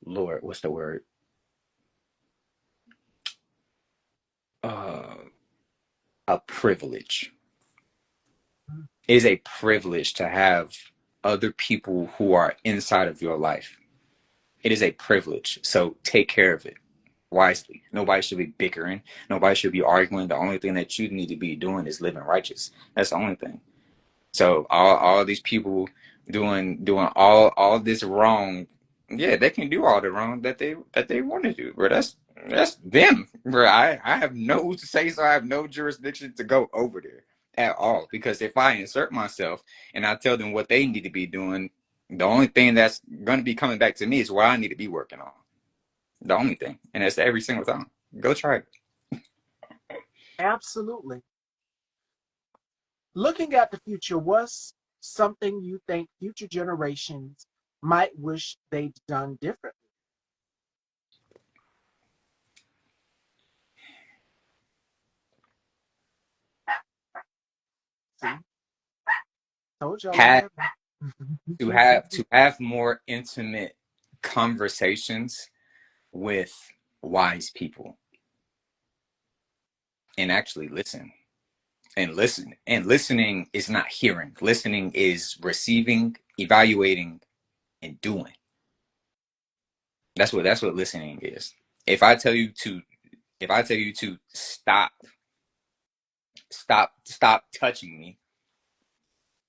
Lord, what's the word? Uh a privilege. Mm. It is a privilege to have other people who are inside of your life. It is a privilege. So take care of it wisely. Nobody should be bickering. Nobody should be arguing. The only thing that you need to be doing is living righteous. That's the only thing. So all these people doing all this wrong, yeah, they can do all the wrong that they want to do, bro. That's them, bro. I have no say so. I have no jurisdiction to go over there at all, because if I insert myself and I tell them what they need to be doing, the only thing that's going to be coming back to me is what I need to be working on. The only thing, and that's every single time. Go try it. Absolutely. Looking at the future, what's something you think future generations might wish they'd done differently? See, told y'all I Had have. to have more intimate conversations with wise people, and actually listen. And listening is not hearing. Listening is receiving, evaluating, and doing. That's what listening is. If i tell you to if i tell you to stop touching me,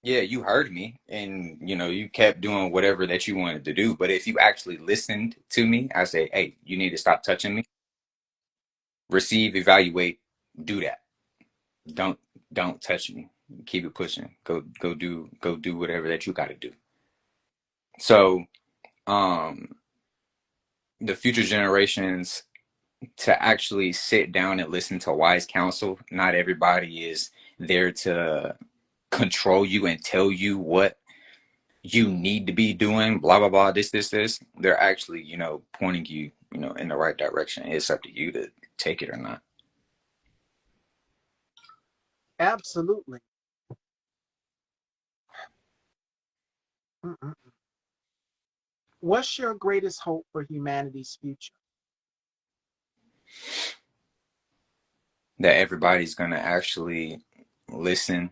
yeah, you heard me, and you kept doing whatever that you wanted to do. But if you actually listened to me, I say, hey, you need to stop touching me. Receive, evaluate, do that. Don't don't touch me. keep it pushing. Go do whatever that you got to do. So, um, the future generations to actually sit down and listen to wise counsel. Not everybody is there to control you and tell you what you need to be doing, blah blah blah, this. They're actually, pointing you, in the right direction. It's up to you to take it or not. Absolutely. Mm-mm. What's your greatest hope for humanity's future? That everybody's gonna actually listen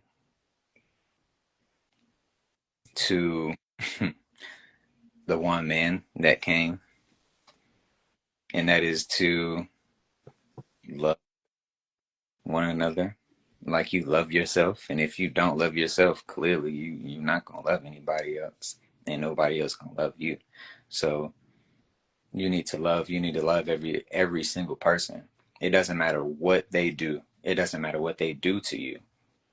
to the one man that came, and that is to love one another like you love yourself. And if you don't love yourself, clearly you're not gonna love anybody else, and nobody else gonna love you. So you need to love every single person. It doesn't matter what they do. It doesn't matter what they do to you,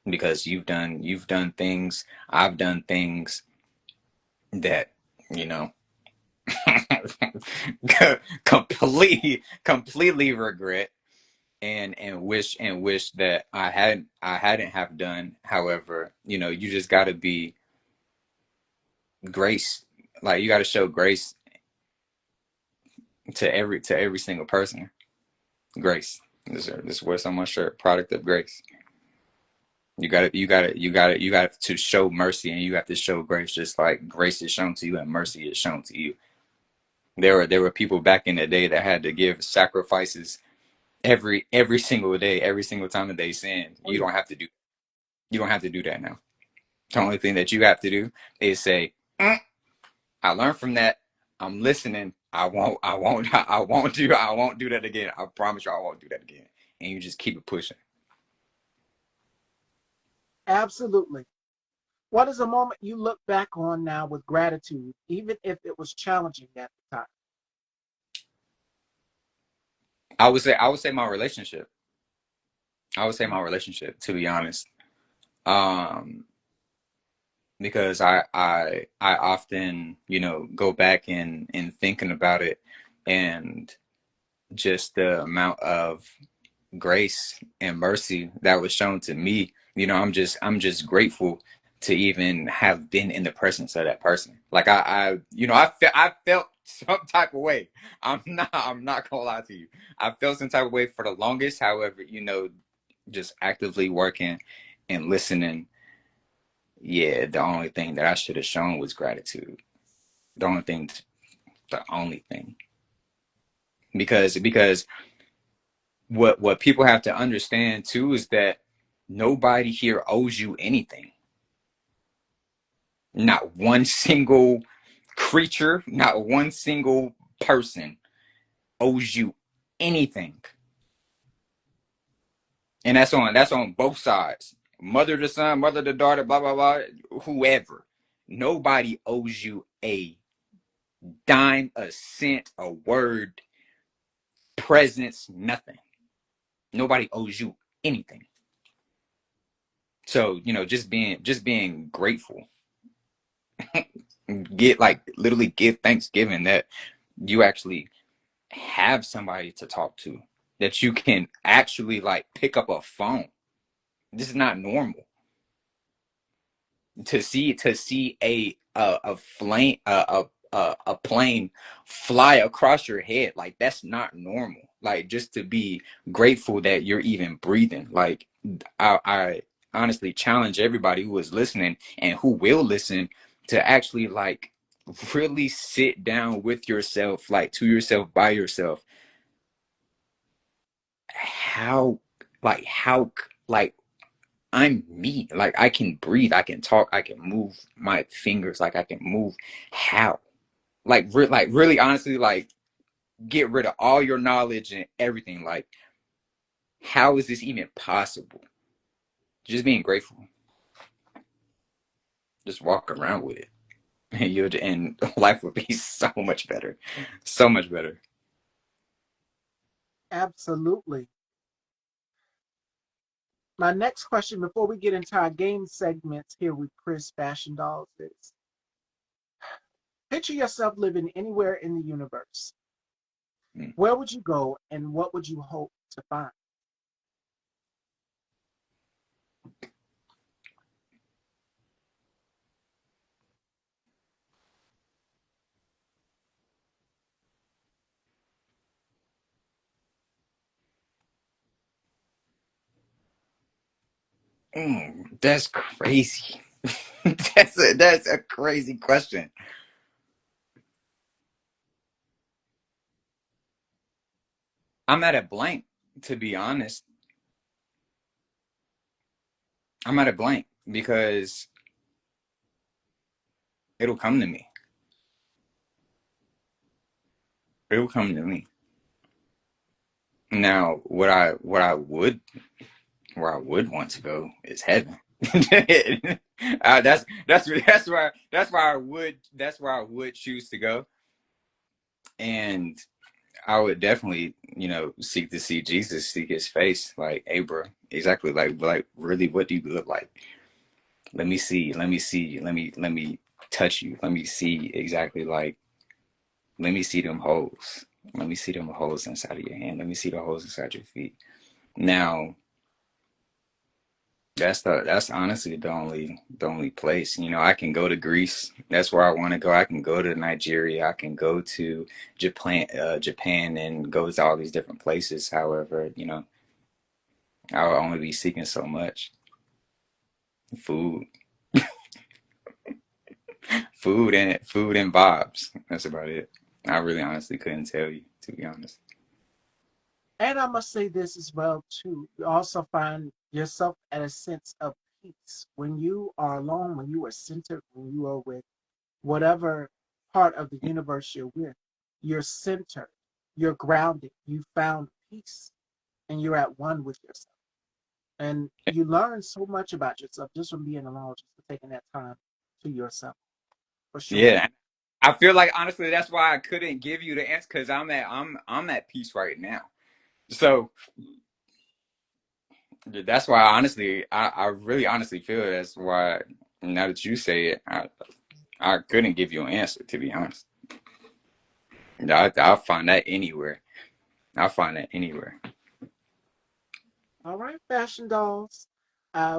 because you've done things, I've done things that, you know, completely regret and wish that I hadn't have done. However, you just got to be grace. Like, you got to show grace to every single person. Grace. This wear on my shirt. Product of grace. You got to show mercy, and you have to show grace, just like grace is shown to you and mercy is shown to you. There were people back in the day that had to give sacrifices every single day, every single time that they sinned. Oh, You yeah. don't have to do you don't have to do that now. The only thing that you have to do is say, I learned from that. I'm listening. I won't do that again. I promise you I won't do that again. And you just keep it pushing. Absolutely. What is a moment you look back on now with gratitude, even if it was challenging at the time? I would say my relationship. I would say Mm. my relationship, to be honest. Um, because I often, go back and thinking about it, and just the amount of grace and mercy that was shown to me. I'm just grateful to even have been in the presence of that person. Like, I felt some type of way. I'm not gonna lie to you. I felt some type of way for the longest. However, just actively working and listening. Yeah, the only thing that I should have shown was gratitude. The only thing, the only thing, because what people have to understand too is that nobody here owes you anything. Not one single creature, not one single person owes you anything. And that's on both sides. Mother to son, mother to daughter, blah blah blah, whoever. Nobody owes you a dime, a cent, a word, presence, nothing. Nobody owes you anything. So, just being grateful. Get, like, literally give Thanksgiving that you actually have somebody to talk to, that you can actually, like, pick up a phone. This is not normal. To see a flame a plane fly across your head, like, that's not normal. Like, just to be grateful that you're even breathing. Like, I honestly challenge everybody who is listening and who will listen to actually, like, really sit down with yourself, like, to yourself, by yourself. How, like, I'm me. Like, I can breathe, I can talk, I can move my fingers, like, I can move. How? Like, really, honestly, like, get rid of all your knowledge and everything. Like, how is this even possible? Just being grateful. Just walk around with it, and life would be so much better, so much better. Absolutely. My next question before we get into our game segments here with Chris Fashion Dolls is picture yourself living anywhere in the universe. Mm. Where would you go and what would you hope to find? That's crazy. That's a crazy question. I'm at a blank, to be honest. I'm at a blank because it'll come to me. It'll come to me. Now, where I would want to go is heaven. That's where I would choose to go, and I would definitely seek to see Jesus, seek His face, like Abra, exactly, like really, what do you look like? Let me see, let me touch you, let me see exactly like, let me see them holes, let me see them holes inside of your hand, let me see the holes inside your feet. Now, that's honestly the only place. I can go to Greece. That's where I want to go. I can go to Nigeria. I can go to Japan and go to all these different places. However, I'll only be seeking so much food, food and vibes. That's about it. I really honestly couldn't tell you, to be honest. And I must say this as well too. You also find yourself at a sense of peace when you are alone, when you are centered, when you are with whatever part of the universe you're with. You're centered, you're grounded, you found peace, and you're at one with yourself. And you learn so much about yourself just from being alone, just for taking that time to yourself, for sure. Yeah, I feel like honestly that's why I couldn't give you the answer because I'm at peace right now. So that's why honestly, I really honestly feel that's why now that you say it, I couldn't give you an answer, to be honest. I'll find that anywhere. I'll find that anywhere. All right, fashion dolls.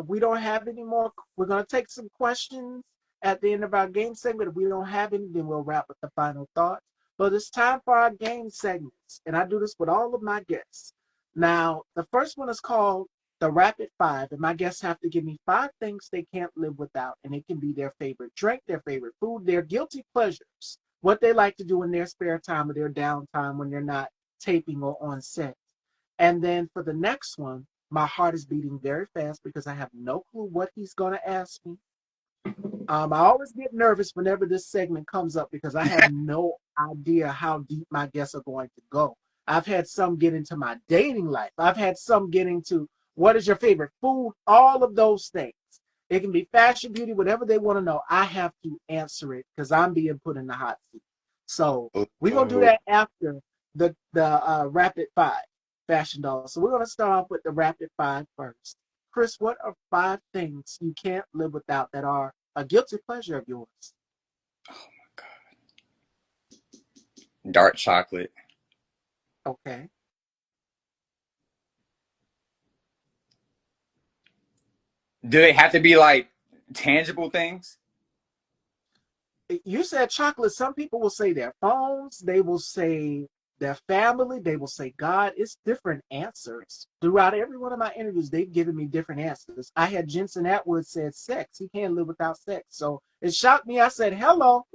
We don't have any more. We're going to take some questions at the end of our game segment. If we don't have any, then we'll wrap with the final thoughts. But it's time for our game segments. And I do this with all of my guests. Now, the first one is called the Rapid Five. And my guests have to give me five things they can't live without. And it can be their favorite drink, their favorite food, their guilty pleasures, what they like to do in their spare time or their downtime when they're not taping or on set. And then for the next one, my heart is beating very fast because I have no clue what he's going to ask me. I always get nervous whenever this segment comes up because I have no idea how deep my guests are going to go. I've had some get into my dating life. I've had some get into what is your favorite food, all of those things. It can be fashion, beauty, whatever they want to know. I have to answer it because I'm being put in the hot seat. So we're gonna do Oh, that after the rapid five fashion dolls. So we're gonna start off with the rapid five first. Chris, what are five things you can't live without that are a guilty pleasure of yours? dark chocolate. Okay. Do they have to be like tangible things? You said chocolate. Some people will say their phones, they will say their family, they will say God. It's different answers. Throughout every one of my interviews, they've given me different answers. I had Jensen Atwood said sex. He can't live without sex. So it shocked me. I said, hello.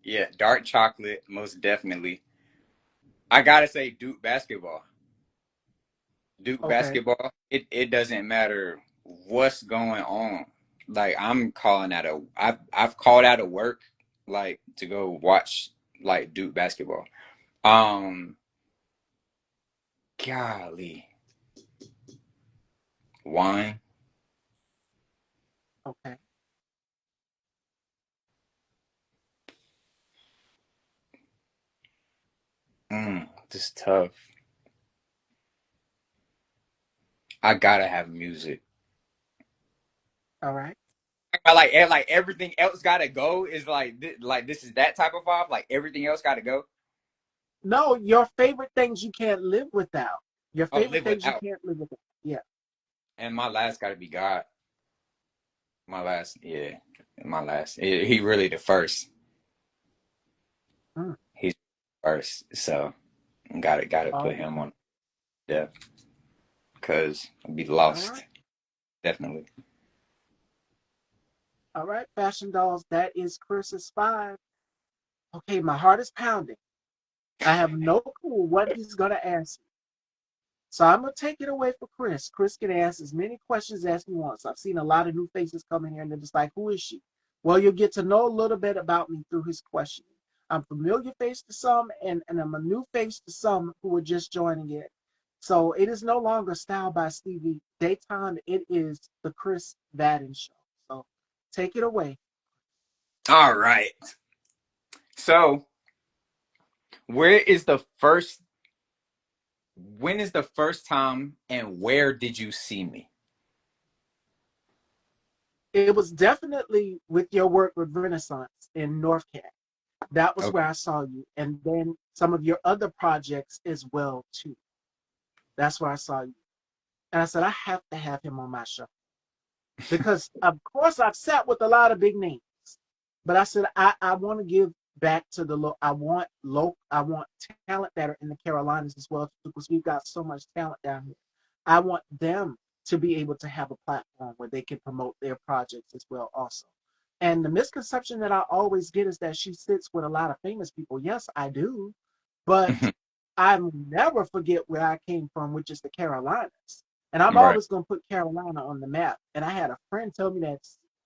Yeah, dark chocolate, most definitely. I gotta say Duke basketball. Duke Okay. basketball, it doesn't matter what's going on. Like I've called out of work like to go watch like Duke basketball. Um Golly, wine. Okay. This is tough. I gotta have music. All right. But like everything else gotta go is like this is that type of vibe. Like everything else gotta go. No, your favorite things you can't live without. Your Oh, favorite live things you without. can't live without. Yeah. And my last gotta be God. My last, yeah, my last. He really the first. Mm. He's first. So gotta All put right. him on. Yeah, because I'd be All right. lost. Definitely. All right. Fashion dolls. That is Chris's five. Okay, my heart is pounding. I have no clue what he's gonna ask. So I'm gonna take it away for Chris. Chris can ask as many questions as he wants. I've seen a lot of new faces come in here, and they're just like, "Who is she?" Well, you'll get to know a little bit about me through his questioning. I'm familiar face to some, and I'm a new face to some who are just joining in. So it is no longer Style by Stevie Daytime. It is the Chris Vaden Show. So take it away. All right. So where is the first? When is the first time and where did you see me? It was definitely with your work with Renaissance in North Cat. That was where Okay. I saw you, and then some of your other projects as well too. That's where I saw you, and I said I have to have him on my show because, of course, I've sat with a lot of big names, but I said I want to give back to the low. I want talent that are in the Carolinas as well because we've got so much talent down here. I want them to be able to have a platform where they can promote their projects as well also. And the misconception that I always get is that she sits with a lot of famous people. Yes, I do, but I never forget where I came from, which is the Carolinas. And I'm Right. always going to put Carolina on the map. And I had a friend tell me that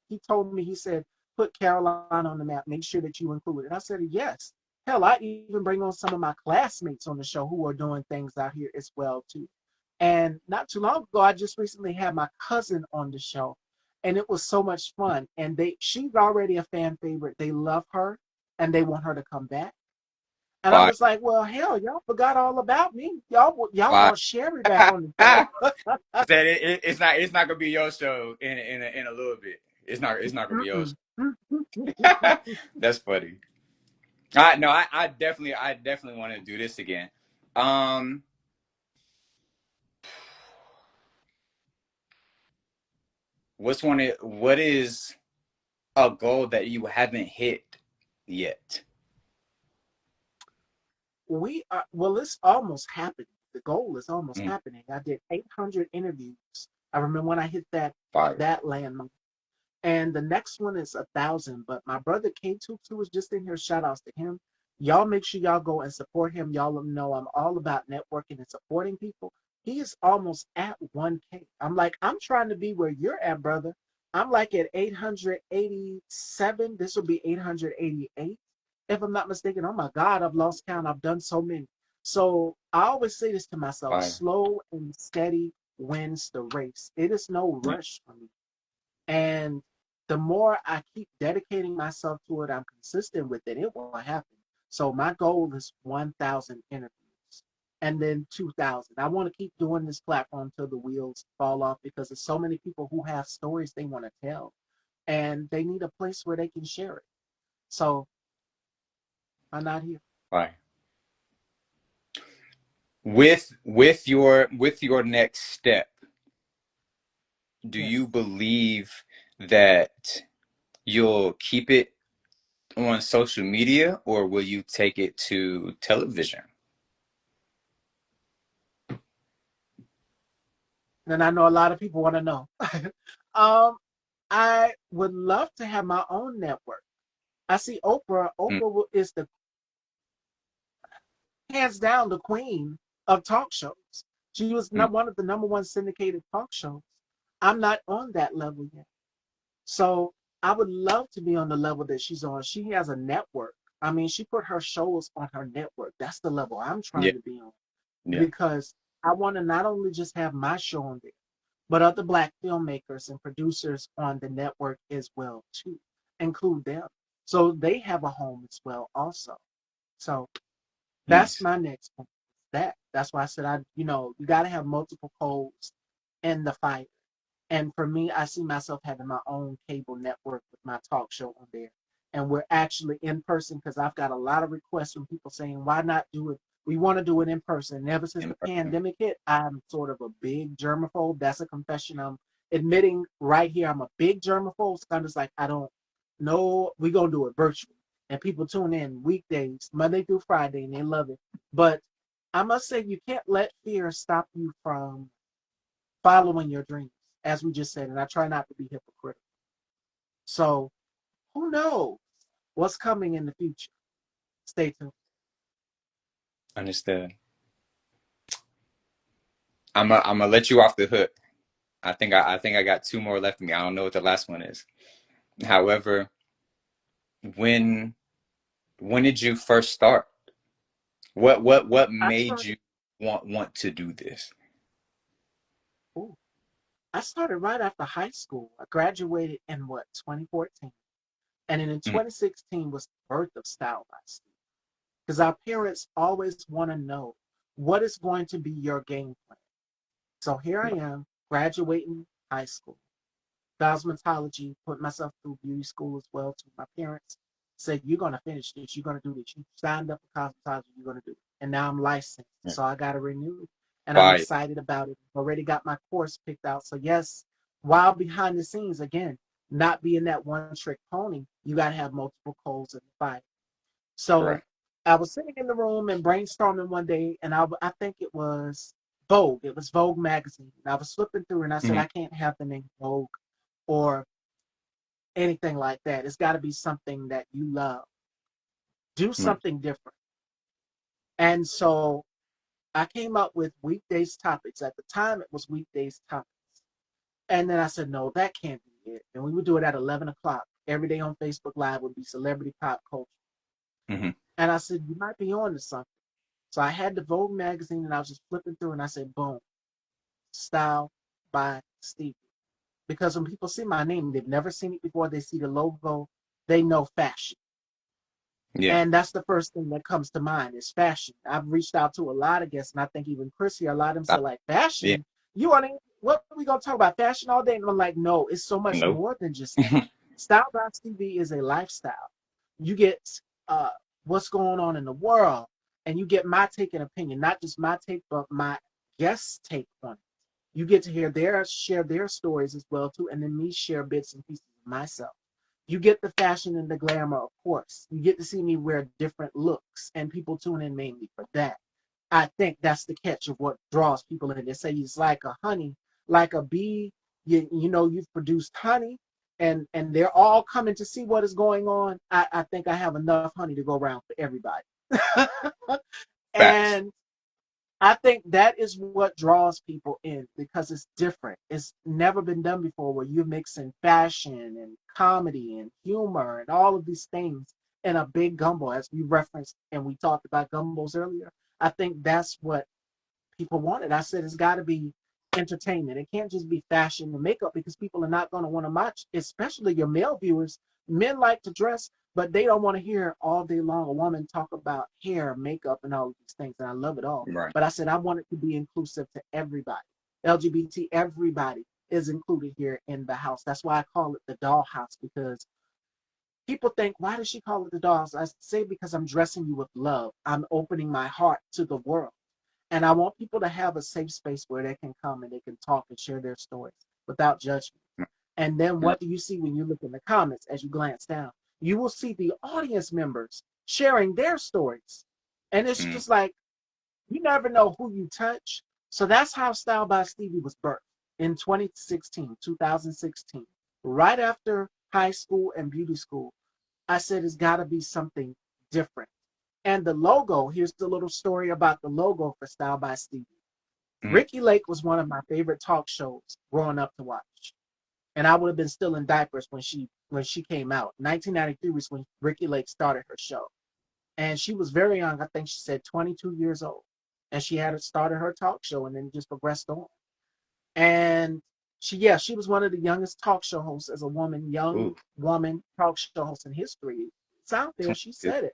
he told me, he said, put Carolina on the map, make sure that you include it. And I said, yes. Hell, I even bring on some of my classmates on the show who are doing things out here as well, too. And not too long ago, I just recently had my cousin on the show, and it was so much fun. And she's already a fan favorite. They love her, and they want her to come back. And I Fine. was like, well, hell, y'all forgot all about me. Y'all Fine. want Sherry back on the show. Said it's not gonna be your show in a little bit. It's not gonna be yours. Mm-mm. That's funny. I no, I definitely want to do this again. Um, what is a goal that you haven't hit yet? We are, well, it's almost happening. The goal is almost Mm, happening. I did 800 interviews. I remember when I hit fire. that landmark. And the next one is 1,000. But my brother K2 was just in here. Shout outs to him. Y'all make sure y'all go and support him. Y'all know I'm all about networking and supporting people. He is almost at 1K. I'm like, I'm trying to be where you're at, brother. I'm like at 887. This will be 888, if I'm not mistaken. Oh my God, I've lost count. I've done so many. So I always say this to myself: Fire. slow and steady wins the race. It is no Yeah, rush for me. And the more I keep dedicating myself to it, I'm consistent with it, it will happen. So my goal is 1,000 interviews and then 2,000. I want to keep doing this platform till the wheels fall off because there's so many people who have stories they want to tell and they need a place where they can share it. So I'm not here. fire. With your next step, do you Yes. believe that you'll keep it on social media or will you take it to television? And I know a lot of people want to know. um, I would love to have my own network. I see Oprah. Mm, Oprah is the hands down the queen of talk shows. She was mm, not one of the number one syndicated talk shows. I'm not on that level yet. So I would love to be on the level that she's on. She has a network. I mean, she put her shows on her network. That's the level I'm yeah, trying to be on yeah, because I want to not only just have my show on there, but other Black filmmakers and producers on the network as well too. Include them, so they have a home as well also. So that's nice. my next point. That's why I said you got to have multiple codes in the fight. And for me, I see myself having my own cable network with my talk show on there. And we're actually in person because I've got a lot of requests from people saying, why not do it? We want to do it in person. And ever since In the person. pandemic hit, I'm sort of a big germaphobe. That's a confession I'm admitting right here. I'm a big germaphobe. So I'm just like, I don't know. We're going to do it virtual. And people tune in weekdays, Monday through Friday, and they love it. But I must say, you can't let fear stop you from following your dreams, as we just said, and I try not to be hypocritical. So who knows what's coming in the future? Stay tuned. Understood. I'm gonna let you off the hook. I think I got two more left in me. I don't know what the last one is. However, when when did you first start? What I made started. you want to do this? Ooh, I started right after high school. I graduated in what 2014, and then in Mm, 2016 was the birth of Style by Steve. Because our parents always want to know what is going to be your game plan. So here I am, graduating high school. Cosmetology, put myself through beauty school as well too. My parents said, you're going to finish this. You're going to do this. You signed up for cosmetology. You're going to do it. And now I'm licensed. yeah. So I got to renew. And I'm Fire. excited about it. Already got my course picked out. So yes, while behind the scenes, again, not being that one trick pony, you got to have multiple coals in the fight. So Correct. I was sitting in the room and brainstorming one day, and I think it was Vogue. It was Vogue magazine. And I was flipping through, and I said, Hmm. I can't have the name Vogue or anything like that. It's got to be something that you love. Do Right. something different. And so I came up with weekdays topics. At the time, it was weekdays topics. And then I said, no, that can't be it. And we would do it at 11 o'clock. Every day on Facebook Live would be celebrity pop culture. Hmm. And I said, you might be on to something. So I had the Vogue magazine and I was just flipping through and I said, boom, Style by Stevie. Because when people see my name, they've never seen it before. They see the logo, they know fashion. Yeah. And that's the first thing that comes to mind is fashion. I've reached out to a lot of guests, and I think even Chris here, a lot of them Uh, said, like, yeah. fashion? You want to, what are we going to talk about? Fashion all day? And I'm like, no, it's so much Nope. more than just that. Style by TV is a lifestyle. You get uh, what's going on in the world, and you get my take and opinion, not just my take, but my guest's take on it. You get to hear their share their stories as well too, and then me share bits and pieces of myself. You get the fashion and the glamour, of course. You get to see me wear different looks, and people tune in mainly for that. I think that's the catch of what draws people in. They say it's like a honey, like a bee. You know, you've produced honey, and they're all coming to see what is going on. I think I have enough honey to go around for everybody. Facts. And I think that is what draws people in because it's different. It's never been done before where you're mixing fashion and comedy and humor and all of these things in a big gumbo, as we referenced and we talked about gumbos earlier. I think that's what people wanted. I said it's got to be entertainment. It can't just be fashion and makeup because people are not going to want to watch, especially your male viewers. Men like to dress, but they don't want to hear all day long a woman talk about hair, makeup, and all of these things. And I love it all. Right. But I said I want it to be inclusive to everybody. LGBT, everybody is included here in the house. That's why I call it the dollhouse because people think, why does she call it the dollhouse? I say because I'm dressing you with love. I'm opening my heart to the world. And I want people to have a safe space where they can come and they can talk and share their stories without judgment. And then Right. what do you see when you look in the comments as you glance down? You will see the audience members sharing their stories. And it's Mm. just like, you never know who you touch. So that's how Style by Stevie was birthed in 2016. Right after high school and beauty school. I said it's got to be something different. And the logo, here's the little story about the logo for Style by Stevie. Mm. Ricky Lake was one of my favorite talk shows growing up to watch. And I would have been still in diapers when she came out. 1993 was when Ricky Lake started her show. And she was very young. I think she said 22 years old. And she had started her talk show and then just progressed on. And she was one of the youngest talk show hosts as a woman, young Ooh. woman talk show host in history. It's out there. She 22. said it.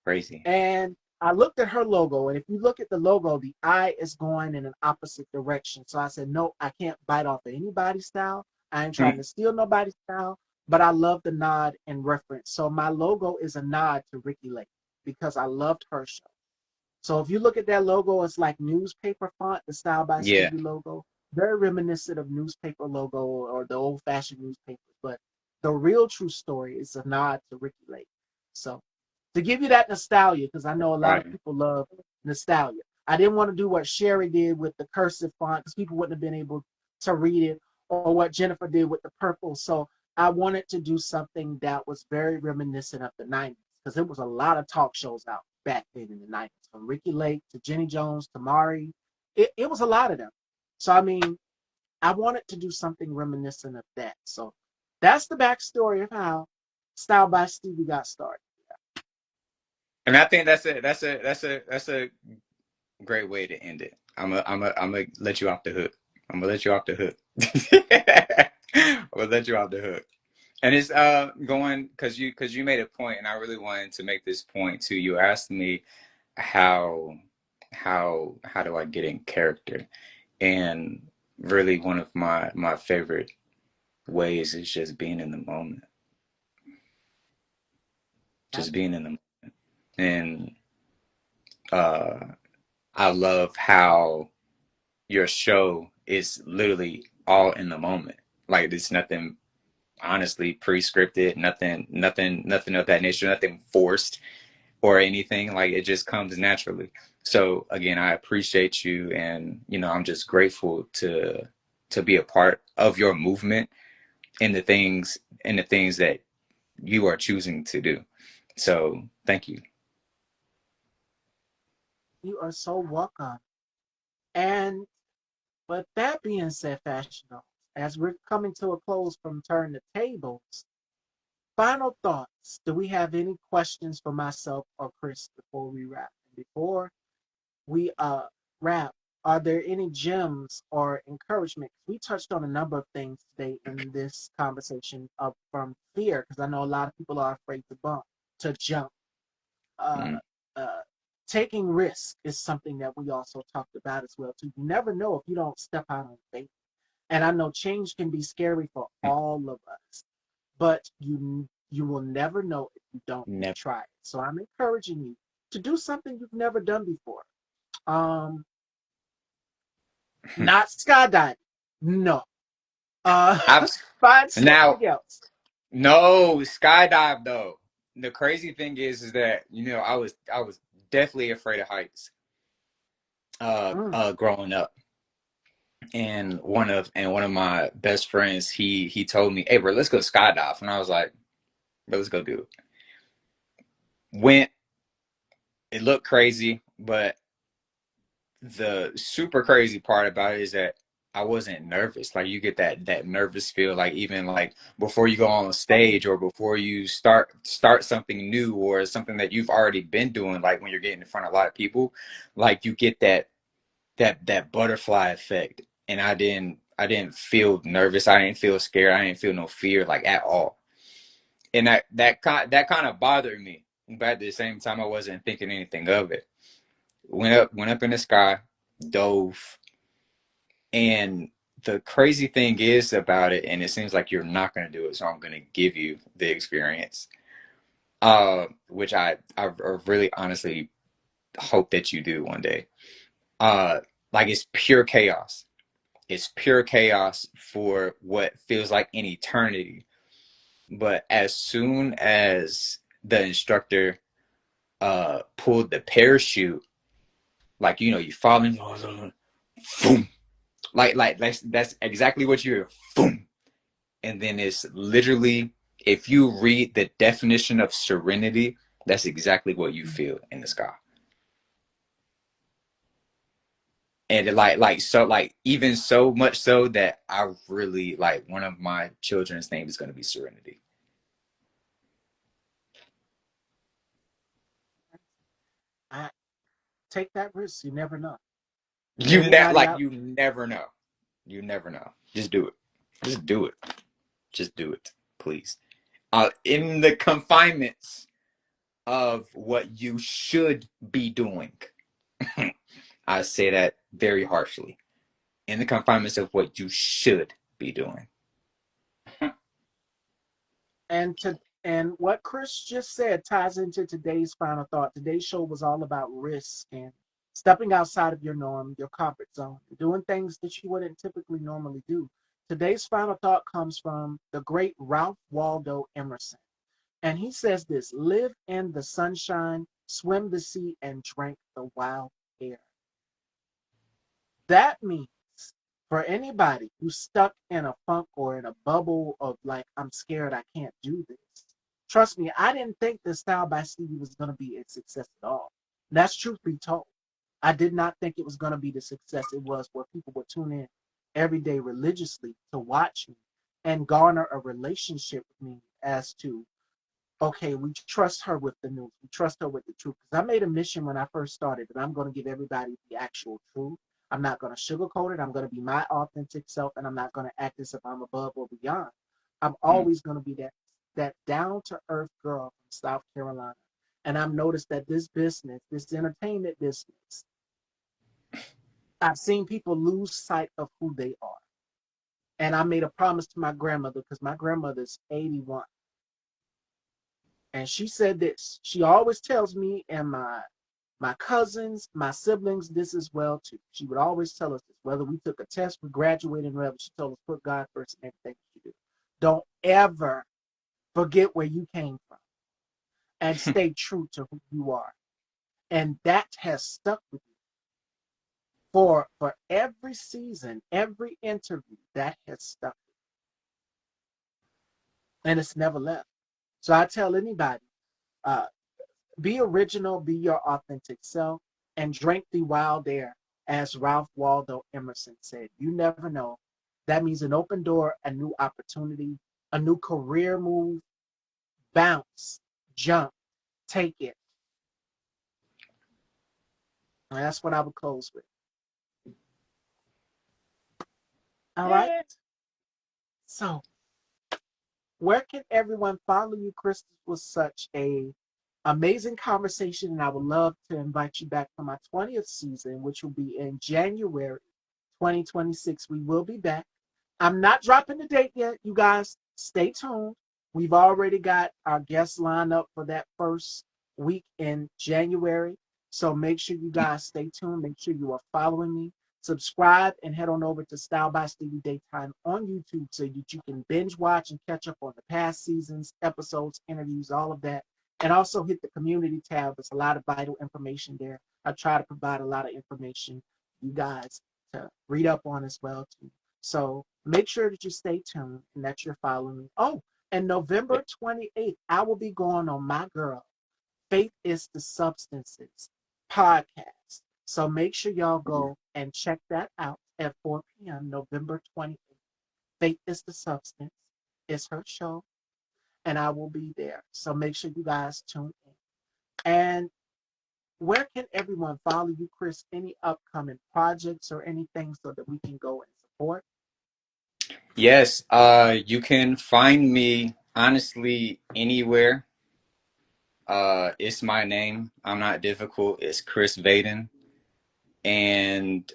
Crazy. And I looked at her logo, and if you look at the logo, the eye is going in an opposite direction. So I said, no, I can't bite off of anybody's style. I ain't trying to steal nobody's style, but I love the nod and reference. So my logo is a nod to Ricky Lake because I loved her show. So if you look at that logo, it's like newspaper font, the Style by Yeah. Stevie logo, very reminiscent of newspaper logo or the old fashioned newspapers. But the real true story is a nod to Ricky Lake. So to give you that nostalgia, because I know a lot of Right. people love nostalgia. I didn't want to do what Sherry did with the cursive font because people wouldn't have been able to read it, or what Jennifer did with the purple. So I wanted to do something that was very reminiscent of the 90s because there was a lot of talk shows out back then in the 90s, from Ricky Lake to Jenny Jones to Mari. It was a lot of them. So, I mean, I wanted to do something reminiscent of that. So that's the backstory of how Style by Stevie got started. And I think that's a great way to end it. I'm gonna let you off the hook. I'm gonna let you off the hook. I'm gonna let you off the hook. And it's going because you made a point, and I really wanted to make this point too. You asked me how how do I get in character, and really one of my favorite ways is just being in the moment, just being in the moment. And uh, I love how your show is literally all in the moment. Like there's nothing honestly pre-scripted, nothing of that nature, nothing forced or anything. Like it just comes naturally. So again, I appreciate you, and I'm just grateful to be a part of your movement and the things that you are choosing to do. So thank you. You are so welcome. And but that being said, Fashion Notes, as we're coming to a close from Turn the Tables, final thoughts. Do we have any questions for myself or Chris before we wrap? Before we wrap, are there any gems or encouragement? We touched on a number of things today in this conversation of from fear, because I know a lot of people are afraid to jump. Uh, Mm. uh, Taking risk is something that we also talked about as well. Too. You never know if you don't step out on faith. And I know change can be scary for all of us, but you will never know if you don't Never. try it. So I'm encouraging you to do something you've never done before. Um, Not skydiving. No. Uh, I've Find now something else. no skydive though. The crazy thing is that I was definitely afraid of heights Mm, growing up. And one of my best friends, he told me, "Hey, bro, let's go skydive." And I was like, "Bro, let's go do it." Went. It looked crazy, but the super crazy part about it is that I wasn't nervous. Like you get that nervous feel, like even like before you go on stage or before you start something new or something that you've already been doing. Like when you're getting in front of a lot of people, like you get that butterfly effect. And I didn't feel nervous. I didn't feel scared. I didn't feel no fear like at all. And that kind of bothered me. But at the same time, I wasn't thinking anything of it. Went up in the sky, dove, and the crazy thing is about it, and it seems like you're not going to do it, so I'm going to give you the experience, which I really honestly hope that you do one day. Uh, like it's pure chaos. It's pure chaos for what feels like an eternity. But as soon as the instructor pulled the parachute, like you falling, boom, like that's exactly what you hear, boom, and then it's literally if you read the definition of serenity, that's exactly what you feel in the sky. And like so like even so much so that I really like one of my children's name is going to be Serenity. I take that risk. You never know. And You ne- anybody like out? you never know. You never know. Just do it. Just do it. Just do it, please. In the confinements of what you should be doing. I say that very harshly. In the confinements of what you should be doing. And to and what Chris just said ties into today's final thought. Today's show was all about risk and stepping outside of your norm, your comfort zone, doing things that you wouldn't typically normally do. Today's final thought comes from the great Ralph Waldo Emerson. And he says this: live in the sunshine, swim the sea, and drink the wild air. That means for anybody who's stuck in a funk or in a bubble of like, I'm scared, I can't do this. Trust me, I didn't think the Style by Stevie was going to be a success at all. And that's truth be told. I did not think it was going to be the success it was, where people would tune in every day religiously to watch me and garner a relationship with me as to, okay, we trust her with the news. We trust her with the truth. Because I made a mission when I first started that I'm going to give everybody the actual truth. I'm not going to sugarcoat it. I'm going to be my authentic self, and I'm not going to act as if I'm above or beyond. I'm always going to be that down to earth girl from South Carolina. And I've noticed that this business, this entertainment business, I've seen people lose sight of who they are. And I made a promise to my grandmother, because my grandmother's 81. And she said this. She always tells me and my cousins, my siblings, this as well too. She would always tell us this, whether we took a test, we graduated, whatever. She told us, put God first in everything you do. Don't ever forget where you came from, and stay true to who you are. And that has stuck with me for every season, every interview. That has stuck with me, and it's never left. So I tell anybody, uh, be original, be your authentic self, and drink the wild air, as Ralph Waldo Emerson said. You never know. That means an open door, a new opportunity, a new career move. Bounce, jump, take it. And that's what I would close with. All right. So, where can everyone follow you, Chris? This was such a amazing conversation, and I would love to invite you back for my 20th season, which will be in January 2026. We will be back. I'm not dropping the date yet. You guys stay tuned. We've already got our guests lined up for that first week in January. So make sure you guys stay tuned. Make sure you are following me. Subscribe and head on over to Style by Stevie Daytime on YouTube, so that you can binge watch and catch up on the past seasons, episodes, interviews, all of that. And also hit the community tab. There's a lot of vital information there. I try to provide a lot of information for you guys to read up on as well too. So make sure that you stay tuned and that you're following me. Oh, and November 28th, I will be going on my girl, Faith is the Substances podcast. So make sure y'all go and check that out at 4 p.m. November 28th. Faith is the Substance. It's her show, and I will be there. So make sure you guys tune in. And where can everyone follow you, Chris? Any upcoming projects or anything, so that we can go and support? Yes, you can find me honestly anywhere. It's my name. I'm not difficult. It's Chris Vaden. And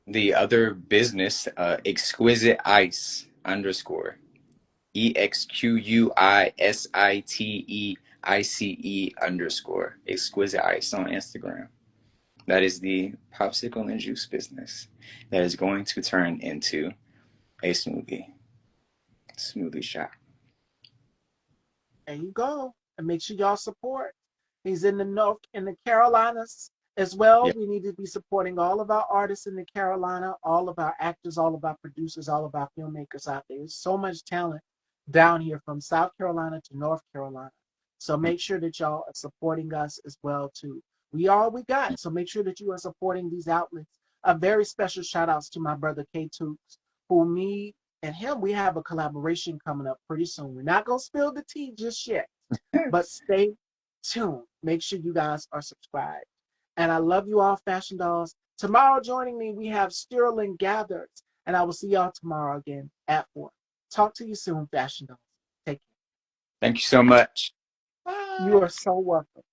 the other business, Exquisite Ice underscore. EXQUISITEICE underscore. Exquisite Ice on Instagram. That is the popsicle and juice business that is going to turn into a smoothie shop. There you go. And make sure y'all support. He's in the North, in the Carolinas as well. Yeah. We need to be supporting all of our artists in the Carolina, all of our actors, all of our producers, all of our filmmakers out there. There's so much talent down here from South Carolina to North Carolina. So make sure that y'all are supporting us as well too. We are all we got. So make sure that you are supporting these outlets. A very special shout outs to my brother K Tooks, who me and him, we have a collaboration coming up pretty soon. We're not gonna spill the tea just yet, but stay tuned. Make sure you guys are subscribed. And I love you all, Fashion Dolls. Tomorrow joining me, we have Sterling Gathers. And I will see y'all tomorrow again at 4. Talk to you soon, Fashion Dolls. Take care. Thank you so much. Bye. You are so welcome.